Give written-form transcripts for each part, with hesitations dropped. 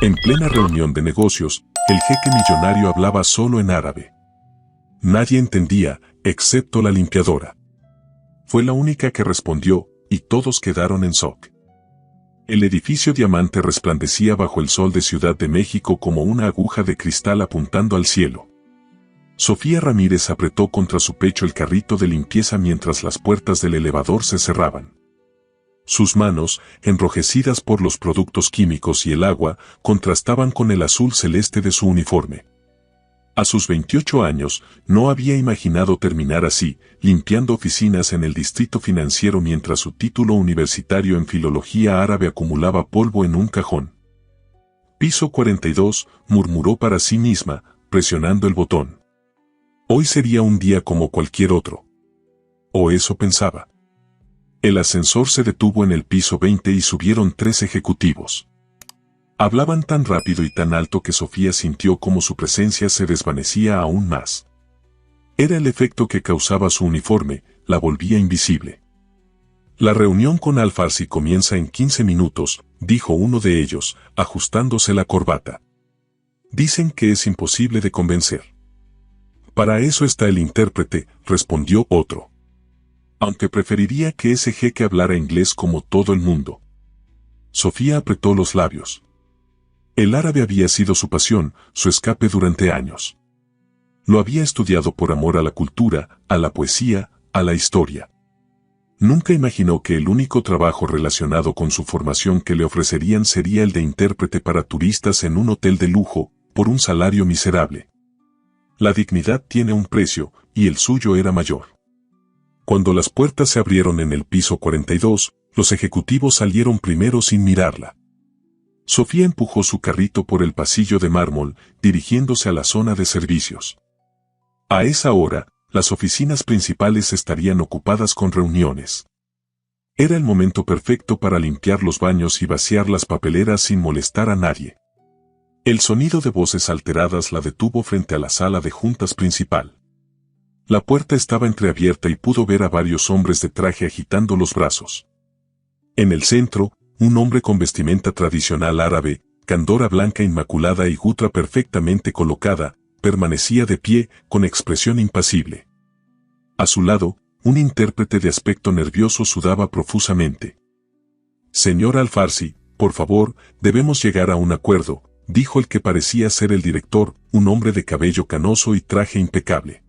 En plena reunión de negocios, el jeque millonario hablaba solo en árabe. Nadie entendía, excepto la limpiadora. Fue la única que respondió, y todos quedaron en shock. El edificio Diamante resplandecía bajo el sol de Ciudad de México como una aguja de cristal apuntando al cielo. Sofía Ramírez apretó contra su pecho el carrito de limpieza mientras las puertas del elevador se cerraban. Sus manos, enrojecidas por los productos químicos y el agua, contrastaban con el azul celeste de su uniforme. A sus 28 años, no había imaginado terminar así, limpiando oficinas en el distrito financiero mientras su título universitario en filología árabe acumulaba polvo en un cajón. Piso 42, murmuró para sí misma, presionando el botón. Hoy sería un día como cualquier otro. O eso pensaba. El ascensor se detuvo en el piso 20 y subieron 3 ejecutivos. Hablaban tan rápido y tan alto que Sofía sintió como su presencia se desvanecía aún más. Era el efecto que causaba su uniforme, la volvía invisible. La reunión con Al-Farsi comienza en 15 minutos, dijo uno de ellos, ajustándose la corbata. Dicen que es imposible de convencer. Para eso está el intérprete, respondió otro. Aunque preferiría que ese jeque hablara inglés como todo el mundo. Sofía apretó los labios. El árabe había sido su pasión, su escape durante años. Lo había estudiado por amor a la cultura, a la poesía, a la historia. Nunca imaginó que el único trabajo relacionado con su formación que le ofrecerían sería el de intérprete para turistas en un hotel de lujo, por un salario miserable. La dignidad tiene un precio, y el suyo era mayor. Cuando las puertas se abrieron en el piso 42, los ejecutivos salieron primero sin mirarla. Sofía empujó su carrito por el pasillo de mármol, dirigiéndose a la zona de servicios. A esa hora, las oficinas principales estarían ocupadas con reuniones. Era el momento perfecto para limpiar los baños y vaciar las papeleras sin molestar a nadie. El sonido de voces alteradas la detuvo frente a la sala de juntas principal. La puerta estaba entreabierta y pudo ver a varios hombres de traje agitando los brazos. En el centro, un hombre con vestimenta tradicional árabe, candora blanca inmaculada y gutra perfectamente colocada, permanecía de pie, con expresión impasible. A su lado, un intérprete de aspecto nervioso sudaba profusamente. «Señor Al-Farsi, por favor, debemos llegar a un acuerdo», dijo el que parecía ser el director, un hombre de cabello canoso y traje impecable.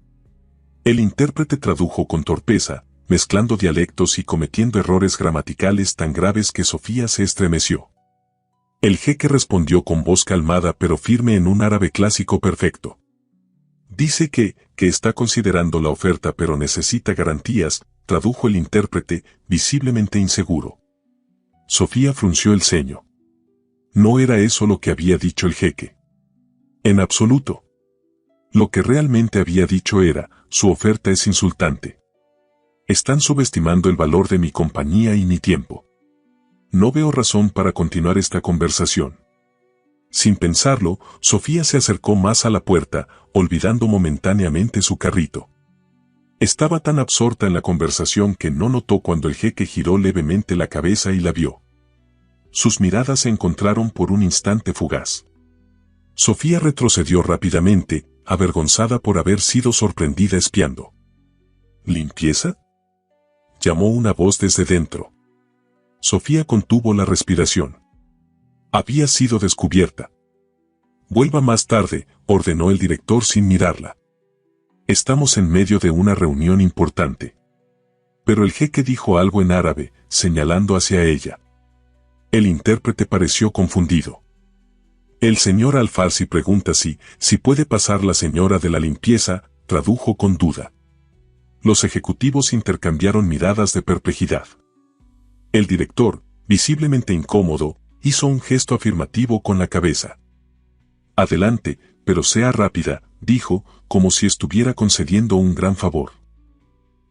El intérprete tradujo con torpeza, mezclando dialectos y cometiendo errores gramaticales tan graves que Sofía se estremeció. El jeque respondió con voz calmada pero firme en un árabe clásico perfecto. Dice que está considerando la oferta pero necesita garantías, tradujo el intérprete, visiblemente inseguro. Sofía frunció el ceño. No era eso lo que había dicho el jeque. En absoluto. Lo que realmente había dicho era, su oferta es insultante. Están subestimando el valor de mi compañía y mi tiempo. No veo razón para continuar esta conversación. Sin pensarlo, Sofía se acercó más a la puerta, olvidando momentáneamente su carrito. Estaba tan absorta en la conversación que no notó cuando el jeque giró levemente la cabeza y la vio. Sus miradas se encontraron por un instante fugaz. Sofía retrocedió rápidamente, avergonzada por haber sido sorprendida espiando. ¿Limpieza?, llamó una voz desde dentro. Sofía contuvo la respiración. Había sido descubierta. Vuelva más tarde, ordenó el director sin mirarla. Estamos en medio de una reunión importante. Pero el jeque dijo algo en árabe, señalando hacia ella. El intérprete pareció confundido. El señor Al-Farsi pregunta si puede pasar la señora de la limpieza, tradujo con duda. Los ejecutivos intercambiaron miradas de perplejidad. El director, visiblemente incómodo, hizo un gesto afirmativo con la cabeza. Adelante, pero sea rápida, dijo, como si estuviera concediendo un gran favor.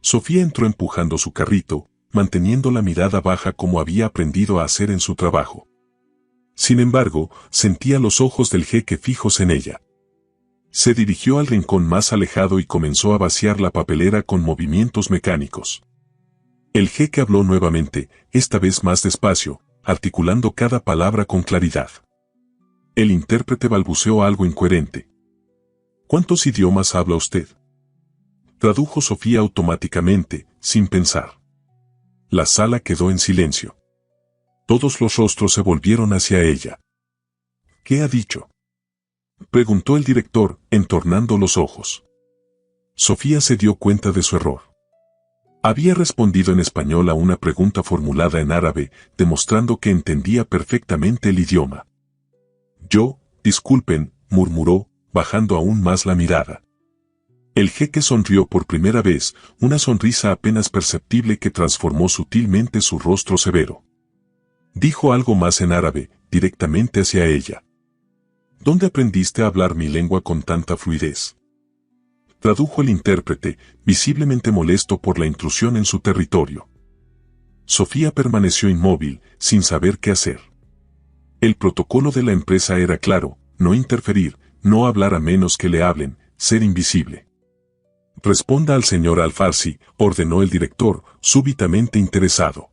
Sofía entró empujando su carrito, manteniendo la mirada baja como había aprendido a hacer en su trabajo. Sin embargo, sentía los ojos del jeque fijos en ella. Se dirigió al rincón más alejado y comenzó a vaciar la papelera con movimientos mecánicos. El jeque habló nuevamente, esta vez más despacio, articulando cada palabra con claridad. El intérprete balbuceó algo incoherente. ¿Cuántos idiomas habla usted? Tradujo Sofía automáticamente, sin pensar. La sala quedó en silencio. Todos los rostros se volvieron hacia ella. ¿Qué ha dicho?, preguntó el director, entornando los ojos. Sofía se dio cuenta de su error. Había respondido en español a una pregunta formulada en árabe, demostrando que entendía perfectamente el idioma. Disculpen, murmuró, bajando aún más la mirada. El jeque sonrió por primera vez, una sonrisa apenas perceptible que transformó sutilmente su rostro severo. Dijo algo más en árabe, directamente hacia ella. ¿Dónde aprendiste a hablar mi lengua con tanta fluidez?, tradujo el intérprete, visiblemente molesto por la intrusión en su territorio. Sofía permaneció inmóvil, sin saber qué hacer. El protocolo de la empresa era claro: no interferir, no hablar a menos que le hablen, ser invisible. Responda al señor Al-Farsi, ordenó el director, súbitamente interesado.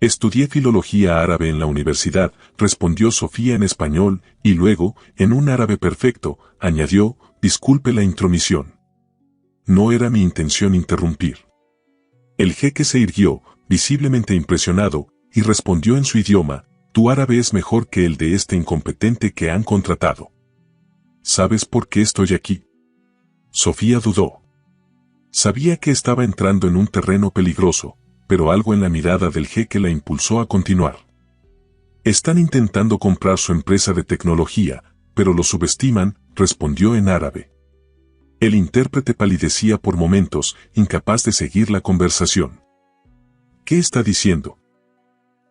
Estudié filología árabe en la universidad, respondió Sofía en español, y luego, en un árabe perfecto, añadió: disculpe la intromisión. No era mi intención interrumpir. El jeque se irguió, visiblemente impresionado, y respondió en su idioma: tu árabe es mejor que el de este incompetente que han contratado. ¿Sabes por qué estoy aquí? Sofía dudó. Sabía que estaba entrando en un terreno peligroso, pero algo en la mirada del jeque la impulsó a continuar. Están intentando comprar su empresa de tecnología, pero lo subestiman, respondió en árabe. El intérprete palidecía por momentos, incapaz de seguir la conversación. ¿Qué está diciendo?,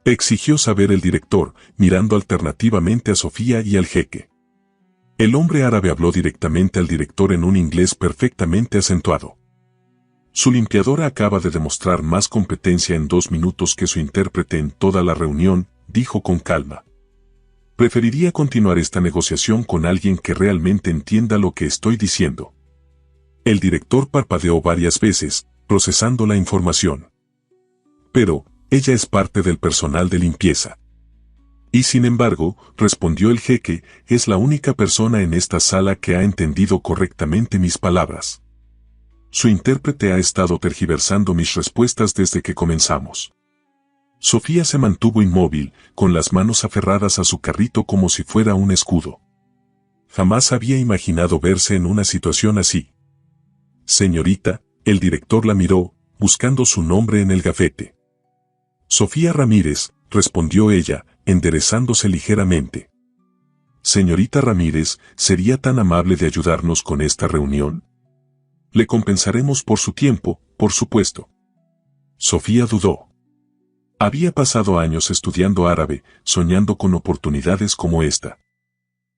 exigió saber el director, mirando alternativamente a Sofía y al jeque. El hombre árabe habló directamente al director en un inglés perfectamente acentuado. Su limpiadora acaba de demostrar más competencia en 2 minutos que su intérprete en toda la reunión, dijo con calma. Preferiría continuar esta negociación con alguien que realmente entienda lo que estoy diciendo. El director parpadeó varias veces, procesando la información. Pero, ella es parte del personal de limpieza. Y sin embargo, respondió el jeque, es la única persona en esta sala que ha entendido correctamente mis palabras. Su intérprete ha estado tergiversando mis respuestas desde que comenzamos. Sofía se mantuvo inmóvil, con las manos aferradas a su carrito como si fuera un escudo. Jamás había imaginado verse en una situación así. Señorita, el director la miró, buscando su nombre en el gafete. Sofía Ramírez, respondió ella, enderezándose ligeramente. Señorita Ramírez, ¿sería tan amable de ayudarnos con esta reunión? Le compensaremos por su tiempo, por supuesto. Sofía dudó. Había pasado años estudiando árabe, soñando con oportunidades como esta.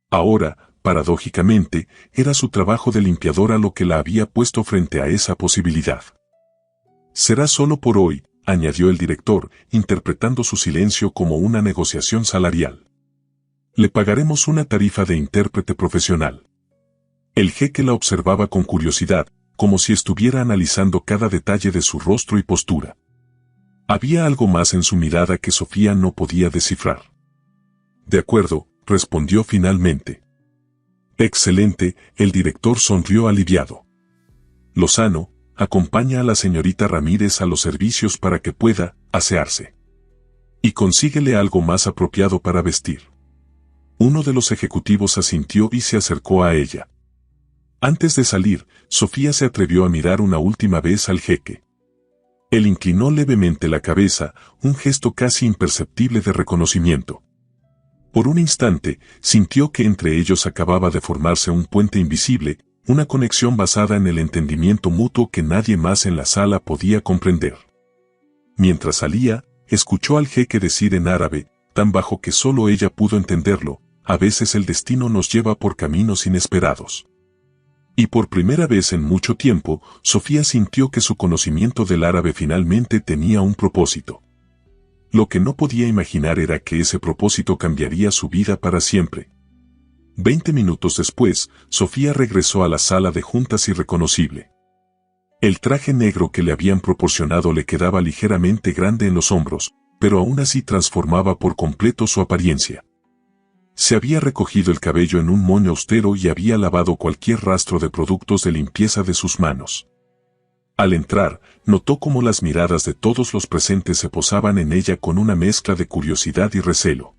Ahora, paradójicamente, era su trabajo de limpiadora lo que la había puesto frente a esa posibilidad. Será solo por hoy, añadió el director, interpretando su silencio como una negociación salarial. Le pagaremos una tarifa de intérprete profesional. El jeque la observaba con curiosidad, como si estuviera analizando cada detalle de su rostro y postura. Había algo más en su mirada que Sofía no podía descifrar. De acuerdo, respondió finalmente. Excelente, el director sonrió aliviado. Lozano, acompaña a la señorita Ramírez a los servicios para que pueda asearse. Y consíguele algo más apropiado para vestir. Uno de los ejecutivos asintió y se acercó a ella. Antes de salir, Sofía se atrevió a mirar una última vez al jeque. Él inclinó levemente la cabeza, un gesto casi imperceptible de reconocimiento. Por un instante, sintió que entre ellos acababa de formarse un puente invisible, una conexión basada en el entendimiento mutuo que nadie más en la sala podía comprender. Mientras salía, escuchó al jeque decir en árabe, tan bajo que solo ella pudo entenderlo: a veces el destino nos lleva por caminos inesperados. Y por primera vez en mucho tiempo, Sofía sintió que su conocimiento del árabe finalmente tenía un propósito. Lo que no podía imaginar era que ese propósito cambiaría su vida para siempre. 20 minutos después, Sofía regresó a la sala de juntas irreconocible. El traje negro que le habían proporcionado le quedaba ligeramente grande en los hombros, pero aún así transformaba por completo su apariencia. Se había recogido el cabello en un moño austero y había lavado cualquier rastro de productos de limpieza de sus manos. Al entrar, notó cómo las miradas de todos los presentes se posaban en ella con una mezcla de curiosidad y recelo.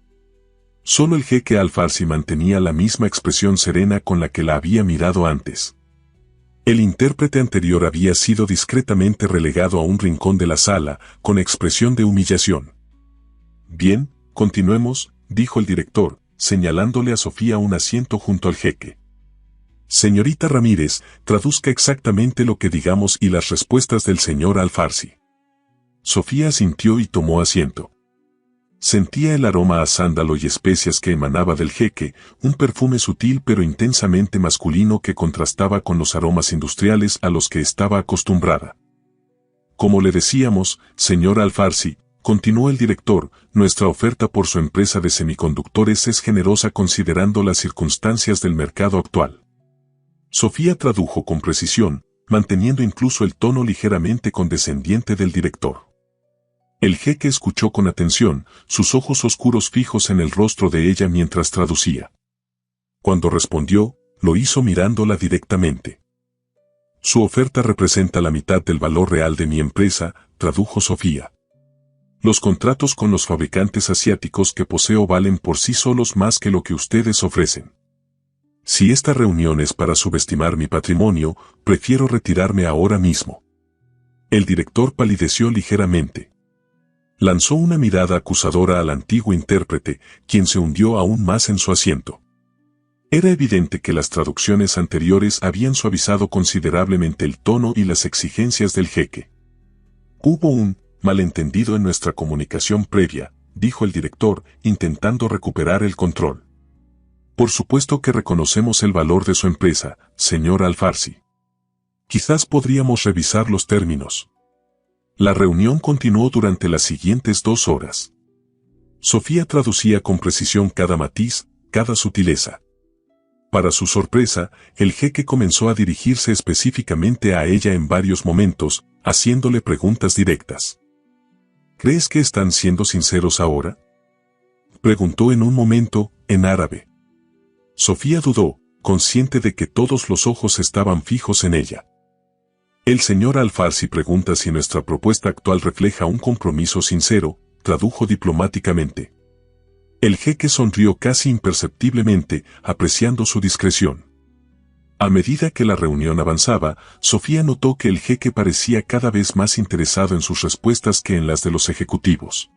Solo el jeque Al-Farsi mantenía la misma expresión serena con la que la había mirado antes. El intérprete anterior había sido discretamente relegado a un rincón de la sala, con expresión de humillación. «Bien, continuemos», dijo el director, señalándole a Sofía un asiento junto al jeque. «Señorita Ramírez, traduzca exactamente lo que digamos y las respuestas del señor Al-Farsi». Sofía asintió y tomó asiento. Sentía el aroma a sándalo y especias que emanaba del jeque, un perfume sutil pero intensamente masculino que contrastaba con los aromas industriales a los que estaba acostumbrada. «Como le decíamos, señor Al-Farsi», continuó el director, «nuestra oferta por su empresa de semiconductores es generosa considerando las circunstancias del mercado actual». Sofía tradujo con precisión, manteniendo incluso el tono ligeramente condescendiente del director. El jeque escuchó con atención, sus ojos oscuros fijos en el rostro de ella mientras traducía. Cuando respondió, lo hizo mirándola directamente. «Su oferta representa la mitad del valor real de mi empresa», tradujo Sofía. «Los contratos con los fabricantes asiáticos que poseo valen por sí solos más que lo que ustedes ofrecen. Si esta reunión es para subestimar mi patrimonio, prefiero retirarme ahora mismo». El director palideció ligeramente. Lanzó una mirada acusadora al antiguo intérprete, quien se hundió aún más en su asiento. Era evidente que las traducciones anteriores habían suavizado considerablemente el tono y las exigencias del jeque. «Hubo un malentendido en nuestra comunicación previa», dijo el director, intentando recuperar el control. «Por supuesto que reconocemos el valor de su empresa, señor Al-Farsi. Quizás podríamos revisar los términos». La reunión continuó durante las siguientes 2 horas. Sofía traducía con precisión cada matiz, cada sutileza. Para su sorpresa, el jeque comenzó a dirigirse específicamente a ella en varios momentos, haciéndole preguntas directas. «¿Crees que están siendo sinceros ahora?», preguntó en un momento, en árabe. Sofía dudó, consciente de que todos los ojos estaban fijos en ella. «El señor Al-Farsi pregunta si nuestra propuesta actual refleja un compromiso sincero», tradujo diplomáticamente. El jeque sonrió casi imperceptiblemente, apreciando su discreción. A medida que la reunión avanzaba, Sofía notó que el jeque parecía cada vez más interesado en sus respuestas que en las de los ejecutivos.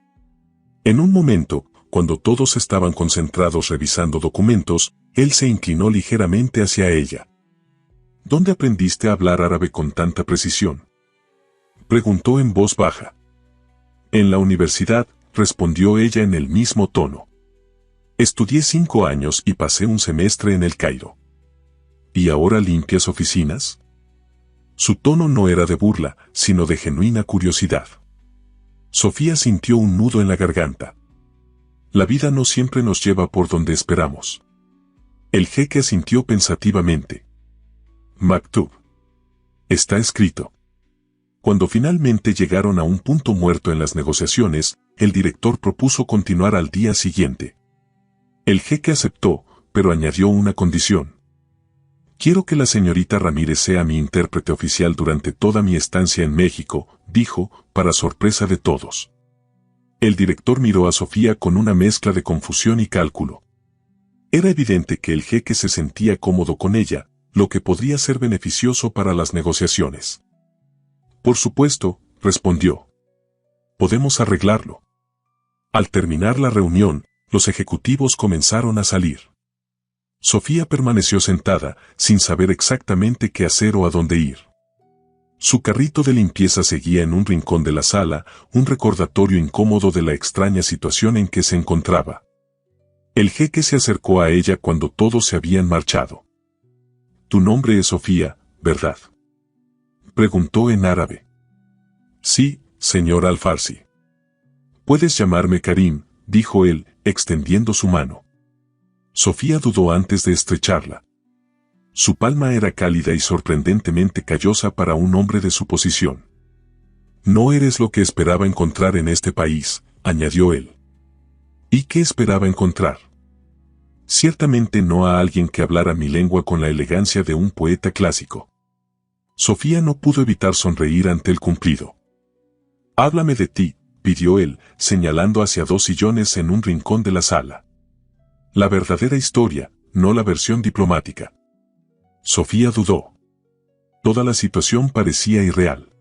En un momento, cuando todos estaban concentrados revisando documentos, él se inclinó ligeramente hacia ella. «¿Dónde aprendiste a hablar árabe con tanta precisión?», preguntó en voz baja. «En la universidad», respondió ella en el mismo tono. «Estudié 5 años y pasé un semestre en el Cairo». «¿Y ahora limpias oficinas?». Su tono no era de burla, sino de genuina curiosidad. Sofía sintió un nudo en la garganta. La vida no siempre nos lleva por donde esperamos. El jeque asintió pensativamente. «Maktub. Está escrito». Cuando finalmente llegaron a un punto muerto en las negociaciones, el director propuso continuar al día siguiente. El jeque aceptó, pero añadió una condición. «Quiero que la señorita Ramírez sea mi intérprete oficial durante toda mi estancia en México», dijo, para sorpresa de todos. El director miró a Sofía con una mezcla de confusión y cálculo. Era evidente que el jeque se sentía cómodo con ella, lo que podría ser beneficioso para las negociaciones. «Por supuesto», respondió. «Podemos arreglarlo». Al terminar la reunión, los ejecutivos comenzaron a salir. Sofía permaneció sentada, sin saber exactamente qué hacer o a dónde ir. Su carrito de limpieza seguía en un rincón de la sala, un recordatorio incómodo de la extraña situación en que se encontraba. El jeque se acercó a ella cuando todos se habían marchado. «Tu nombre es Sofía, ¿verdad?», preguntó en árabe. «Sí, señor Al-Farsi». «Puedes llamarme Karim», dijo él, extendiendo su mano. Sofía dudó antes de estrecharla. Su palma era cálida y sorprendentemente callosa para un hombre de su posición. «No eres lo que esperaba encontrar en este país», añadió él. «¿Y qué esperaba encontrar?». Ciertamente no a alguien que hablara mi lengua con la elegancia de un poeta clásico. Sofía no pudo evitar sonreír ante el cumplido. «Háblame de ti», pidió él, señalando hacia 2 sillones en un rincón de la sala. «La verdadera historia, no la versión diplomática». Sofía dudó. Toda la situación parecía irreal.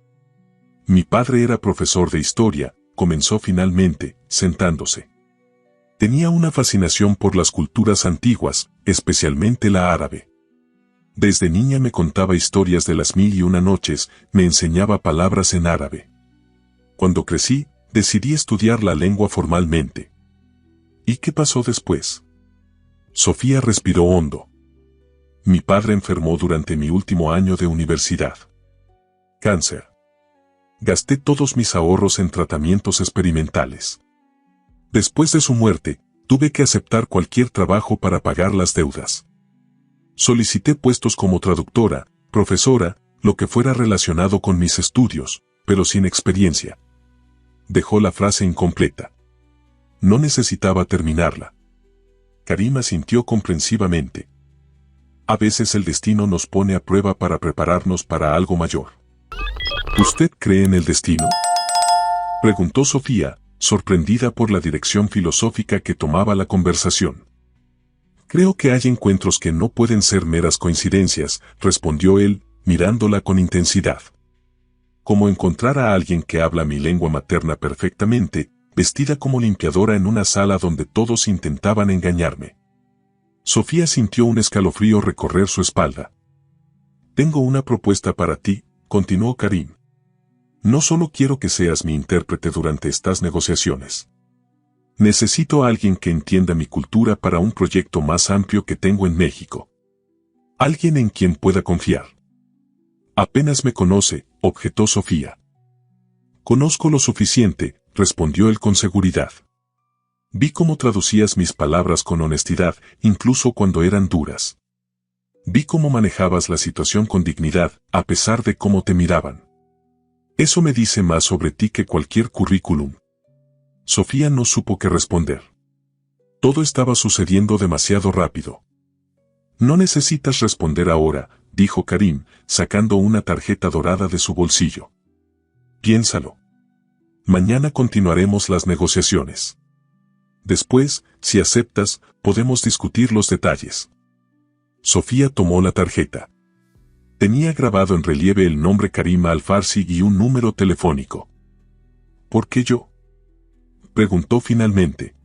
«Mi padre era profesor de historia», comenzó finalmente, sentándose. «Tenía una fascinación por las culturas antiguas, especialmente la árabe. Desde niña me contaba historias de las 1001 noches, me enseñaba palabras en árabe. Cuando crecí, decidí estudiar la lengua formalmente». «¿Y qué pasó después?». Sofía respiró hondo. «Mi padre enfermó durante mi último año de universidad. Cáncer. Gasté todos mis ahorros en tratamientos experimentales. Después de su muerte, tuve que aceptar cualquier trabajo para pagar las deudas. Solicité puestos como traductora, profesora, lo que fuera relacionado con mis estudios, pero sin experiencia». Dejó la frase incompleta. No necesitaba terminarla. Karim asintió comprensivamente. «A veces el destino nos pone a prueba para prepararnos para algo mayor». «¿Usted cree en el destino?», preguntó Sofía, sorprendida por la dirección filosófica que tomaba la conversación. «Creo que hay encuentros que no pueden ser meras coincidencias», respondió él, mirándola con intensidad. «Como encontrar a alguien que habla mi lengua materna perfectamente, vestida como limpiadora en una sala donde todos intentaban engañarme». Sofía sintió un escalofrío recorrer su espalda. «Tengo una propuesta para ti», continuó Karim. «No solo quiero que seas mi intérprete durante estas negociaciones. Necesito a alguien que entienda mi cultura para un proyecto más amplio que tengo en México. Alguien en quien pueda confiar». «Apenas me conoce», objetó Sofía. «Conozco lo suficiente», respondió él con seguridad. «Vi cómo traducías mis palabras con honestidad, incluso cuando eran duras. Vi cómo manejabas la situación con dignidad, a pesar de cómo te miraban. Eso me dice más sobre ti que cualquier currículum». Sofía no supo qué responder. Todo estaba sucediendo demasiado rápido. «No necesitas responder ahora», dijo Karim, sacando una tarjeta dorada de su bolsillo. «Piénsalo. Mañana continuaremos las negociaciones. Después, si aceptas, podemos discutir los detalles». Sofía tomó la tarjeta. Tenía grabado en relieve el nombre Karim Al-Farsi y un número telefónico. «¿Por qué yo?», preguntó finalmente.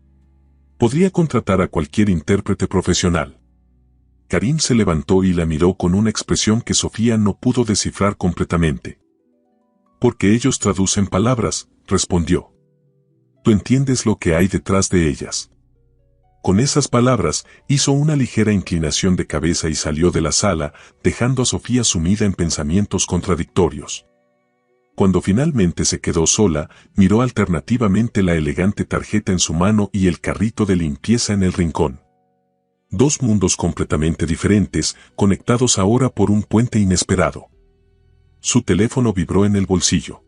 «Podría contratar a cualquier intérprete profesional». Karim se levantó y la miró con una expresión que Sofía no pudo descifrar completamente. «Porque ellos traducen palabras», respondió. «Tú entiendes lo que hay detrás de ellas». Con esas palabras, hizo una ligera inclinación de cabeza y salió de la sala, dejando a Sofía sumida en pensamientos contradictorios. Cuando finalmente se quedó sola, miró alternativamente la elegante tarjeta en su mano y el carrito de limpieza en el rincón. 2 mundos completamente diferentes, conectados ahora por un puente inesperado. Su teléfono vibró en el bolsillo.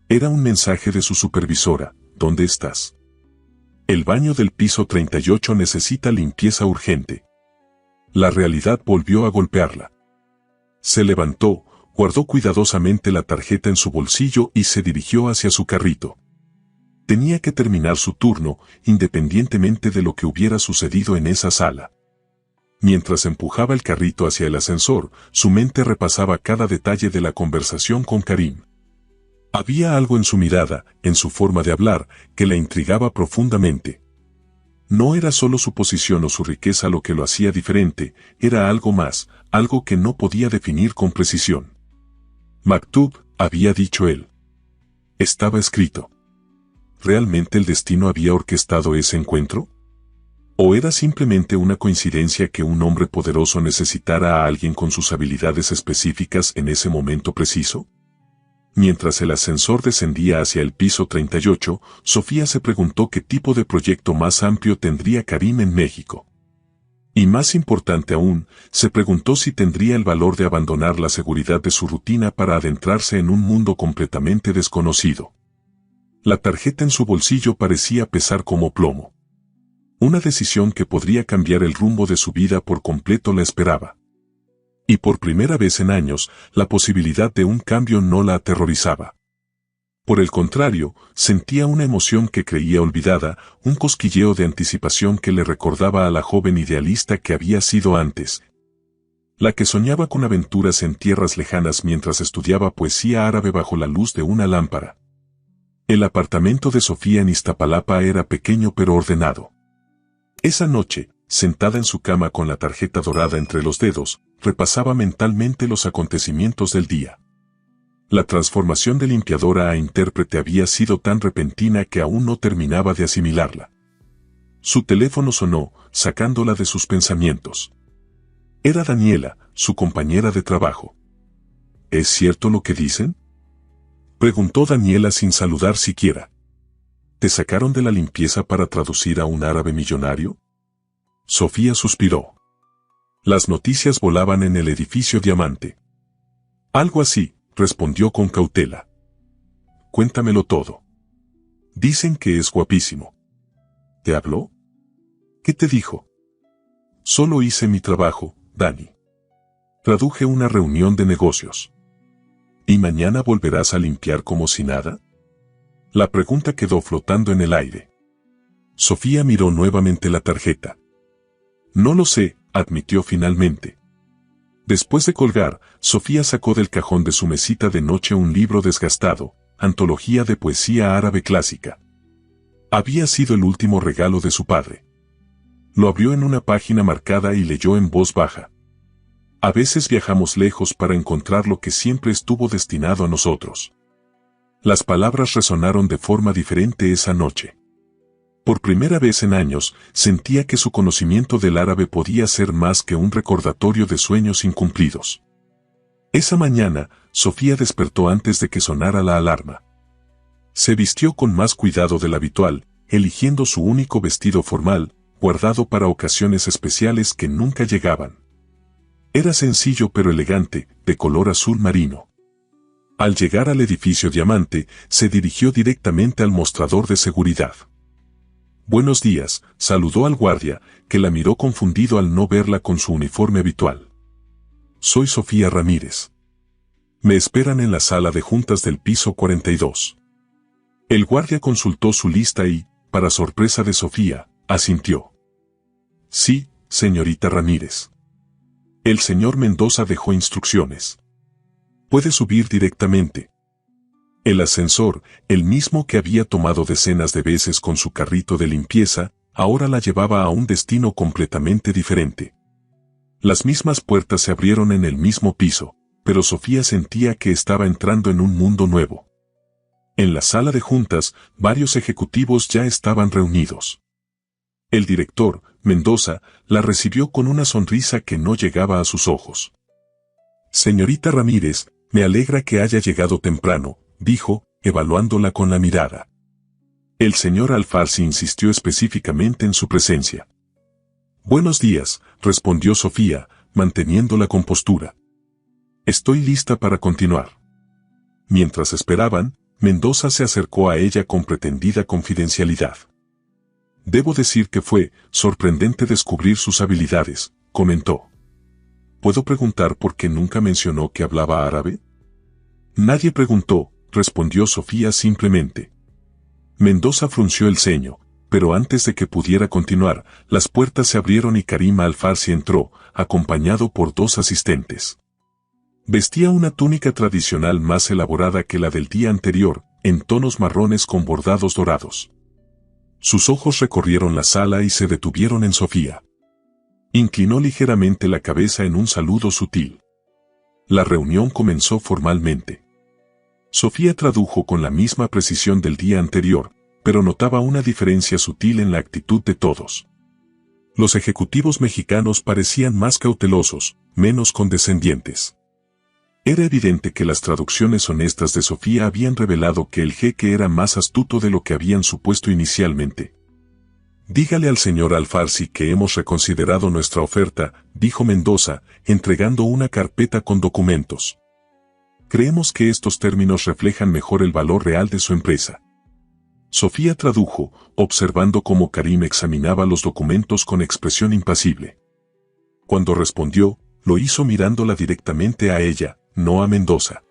Era un mensaje de su supervisora. «¿Dónde estás? El baño del piso 38 necesita limpieza urgente». La realidad volvió a golpearla. Se levantó, guardó cuidadosamente la tarjeta en su bolsillo y se dirigió hacia su carrito. Tenía que terminar su turno, independientemente de lo que hubiera sucedido en esa sala. Mientras empujaba el carrito hacia el ascensor, su mente repasaba cada detalle de la conversación con Karim. Había algo en su mirada, en su forma de hablar, que la intrigaba profundamente. No era solo su posición o su riqueza lo que lo hacía diferente, era algo más, algo que no podía definir con precisión. «Maktub», había dicho él. Estaba escrito. ¿Realmente el destino había orquestado ese encuentro? ¿O era simplemente una coincidencia que un hombre poderoso necesitara a alguien con sus habilidades específicas en ese momento preciso? Mientras el ascensor descendía hacia el piso 38, Sofía se preguntó qué tipo de proyecto más amplio tendría Karim en México. Y más importante aún, se preguntó si tendría el valor de abandonar la seguridad de su rutina para adentrarse en un mundo completamente desconocido. La tarjeta en su bolsillo parecía pesar como plomo. Una decisión que podría cambiar el rumbo de su vida por completo la esperaba. Y por primera vez en años, la posibilidad de un cambio no la aterrorizaba. Por el contrario, sentía una emoción que creía olvidada, un cosquilleo de anticipación que le recordaba a la joven idealista que había sido antes, la que soñaba con aventuras en tierras lejanas mientras estudiaba poesía árabe bajo la luz de una lámpara. El apartamento de Sofía en Iztapalapa era pequeño pero ordenado. Esa noche, sentada en su cama con la tarjeta dorada entre los dedos, repasaba mentalmente los acontecimientos del día. La transformación de limpiadora a intérprete había sido tan repentina que aún no terminaba de asimilarla. Su teléfono sonó, sacándola de sus pensamientos. Era Daniela, su compañera de trabajo. ¿Es cierto lo que dicen?, preguntó Daniela sin saludar siquiera. ¿Te sacaron de la limpieza para traducir a un árabe millonario? Sofía suspiró. Las noticias volaban en el edificio Diamante. Algo así, respondió con cautela. Cuéntamelo todo. Dicen que es guapísimo. ¿Te habló? ¿Qué te dijo? Solo hice mi trabajo, Dani. Traduje una reunión de negocios. ¿Y mañana volverás a limpiar como si nada? La pregunta quedó flotando en el aire. Sofía miró nuevamente la tarjeta. No lo sé, admitió finalmente. Después de colgar, Sofía sacó del cajón de su mesita de noche un libro desgastado, antología de poesía árabe clásica. Había sido el último regalo de su padre. Lo abrió en una página marcada y leyó en voz baja. A veces viajamos lejos para encontrar lo que siempre estuvo destinado a nosotros. Las palabras resonaron de forma diferente esa noche. Por primera vez en años, sentía que su conocimiento del árabe podía ser más que un recordatorio de sueños incumplidos. Esa mañana, Sofía despertó antes de que sonara la alarma. Se vistió con más cuidado del habitual, eligiendo su único vestido formal, guardado para ocasiones especiales que nunca llegaban. Era sencillo pero elegante, de color azul marino. Al llegar al edificio Diamante, se dirigió directamente al mostrador de seguridad. Buenos días, saludó al guardia, que la miró confundido al no verla con su uniforme habitual. Soy Sofía Ramírez. Me esperan en la sala de juntas del piso 42. El guardia consultó su lista y, para sorpresa de Sofía, asintió. Sí, señorita Ramírez. El señor Mendoza dejó instrucciones. Puede subir directamente. El ascensor, el mismo que había tomado decenas de veces con su carrito de limpieza, ahora la llevaba a un destino completamente diferente. Las mismas puertas se abrieron en el mismo piso, pero Sofía sentía que estaba entrando en un mundo nuevo. En la sala de juntas, varios ejecutivos ya estaban reunidos. El director, Mendoza, la recibió con una sonrisa que no llegaba a sus ojos. Señorita Ramírez, me alegra que haya llegado temprano, dijo, evaluándola con la mirada. El señor Alfarsi insistió específicamente en su presencia. Buenos días, respondió Sofía, manteniendo la compostura. Estoy lista para continuar. Mientras esperaban, Mendoza se acercó a ella con pretendida confidencialidad. Debo decir que fue sorprendente descubrir sus habilidades, comentó. ¿Puedo preguntar por qué nunca mencionó que hablaba árabe? Nadie preguntó, respondió Sofía simplemente. Mendoza frunció el ceño, pero antes de que pudiera continuar, las puertas se abrieron y Karima Alfarsi entró, acompañado por dos asistentes. Vestía una túnica tradicional más elaborada que la del día anterior, en tonos marrones con bordados dorados. Sus ojos recorrieron la sala y se detuvieron en Sofía. Inclinó ligeramente la cabeza en un saludo sutil. La reunión comenzó formalmente. Sofía tradujo con la misma precisión del día anterior, pero notaba una diferencia sutil en la actitud de todos. Los ejecutivos mexicanos parecían más cautelosos, menos condescendientes. Era evidente que las traducciones honestas de Sofía habían revelado que el jeque era más astuto de lo que habían supuesto inicialmente. Dígale al señor Alfarsi que hemos reconsiderado nuestra oferta, dijo Mendoza, entregando una carpeta con documentos. Creemos que estos términos reflejan mejor el valor real de su empresa. Sofía tradujo, observando cómo Karim examinaba los documentos con expresión impasible. Cuando respondió, lo hizo mirándola directamente a ella, no a Mendoza.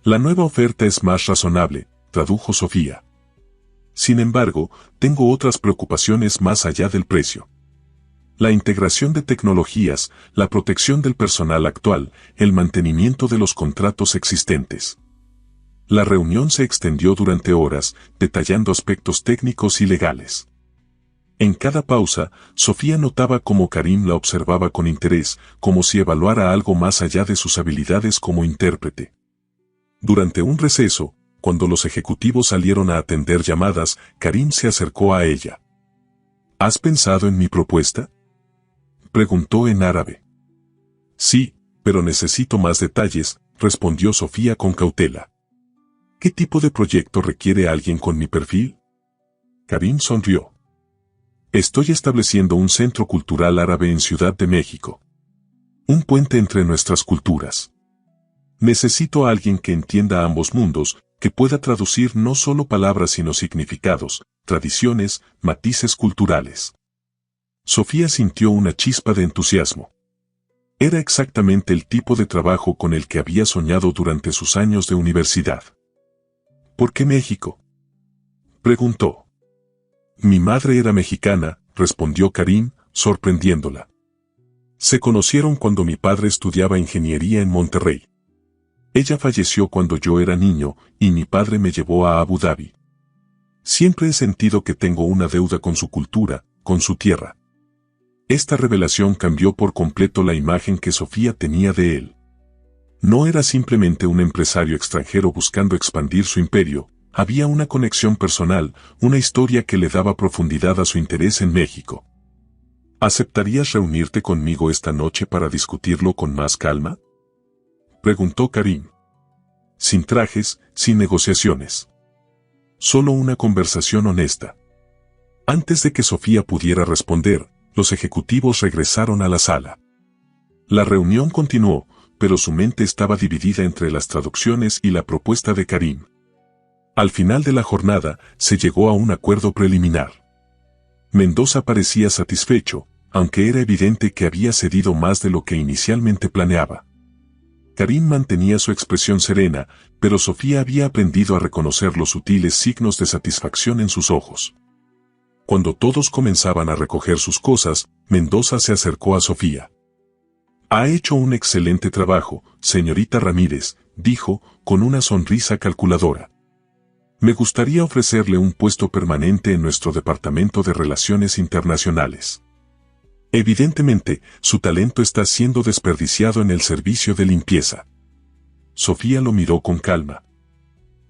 La nueva oferta es más razonable, tradujo Sofía. Sin embargo, tengo otras preocupaciones más allá del precio. La integración de tecnologías, la protección del personal actual, el mantenimiento de los contratos existentes. La reunión se extendió durante horas, detallando aspectos técnicos y legales. En cada pausa, Sofía notaba cómo Karim la observaba con interés, como si evaluara algo más allá de sus habilidades como intérprete. Durante un receso, cuando los ejecutivos salieron a atender llamadas, Karim se acercó a ella. ¿Has pensado en mi propuesta?, preguntó en árabe. Sí, pero necesito más detalles, respondió Sofía con cautela. ¿Qué tipo de proyecto requiere alguien con mi perfil? Karim sonrió. Estoy estableciendo un centro cultural árabe en Ciudad de México. Un puente entre nuestras culturas. Necesito a alguien que entienda ambos mundos, que pueda traducir no solo palabras sino significados, tradiciones, matices culturales. Sofía sintió una chispa de entusiasmo. Era exactamente el tipo de trabajo con el que había soñado durante sus años de universidad. ¿Por qué México?, preguntó. Mi madre era mexicana, respondió Karim, sorprendiéndola. Se conocieron cuando mi padre estudiaba ingeniería en Monterrey. Ella falleció cuando yo era niño, y mi padre me llevó a Abu Dhabi. Siempre he sentido que tengo una deuda con su cultura, con su tierra. Esta revelación cambió por completo la imagen que Sofía tenía de él. No era simplemente un empresario extranjero buscando expandir su imperio, había una conexión personal, una historia que le daba profundidad a su interés en México. ¿Aceptarías reunirte conmigo esta noche para discutirlo con más calma?, preguntó Karim. Sin trajes, sin negociaciones. Solo una conversación honesta. Antes de que Sofía pudiera responder, los ejecutivos regresaron a la sala. La reunión continuó, pero su mente estaba dividida entre las traducciones y la propuesta de Karim. Al final de la jornada, se llegó a un acuerdo preliminar. Mendoza parecía satisfecho, aunque era evidente que había cedido más de lo que inicialmente planeaba. Karim mantenía su expresión serena, pero Sofía había aprendido a reconocer los sutiles signos de satisfacción en sus ojos. Cuando todos comenzaban a recoger sus cosas, Mendoza se acercó a Sofía. Ha hecho un excelente trabajo, señorita Ramírez, dijo, con una sonrisa calculadora. Me gustaría ofrecerle un puesto permanente en nuestro Departamento de Relaciones Internacionales. Evidentemente, su talento está siendo desperdiciado en el servicio de limpieza. Sofía lo miró con calma.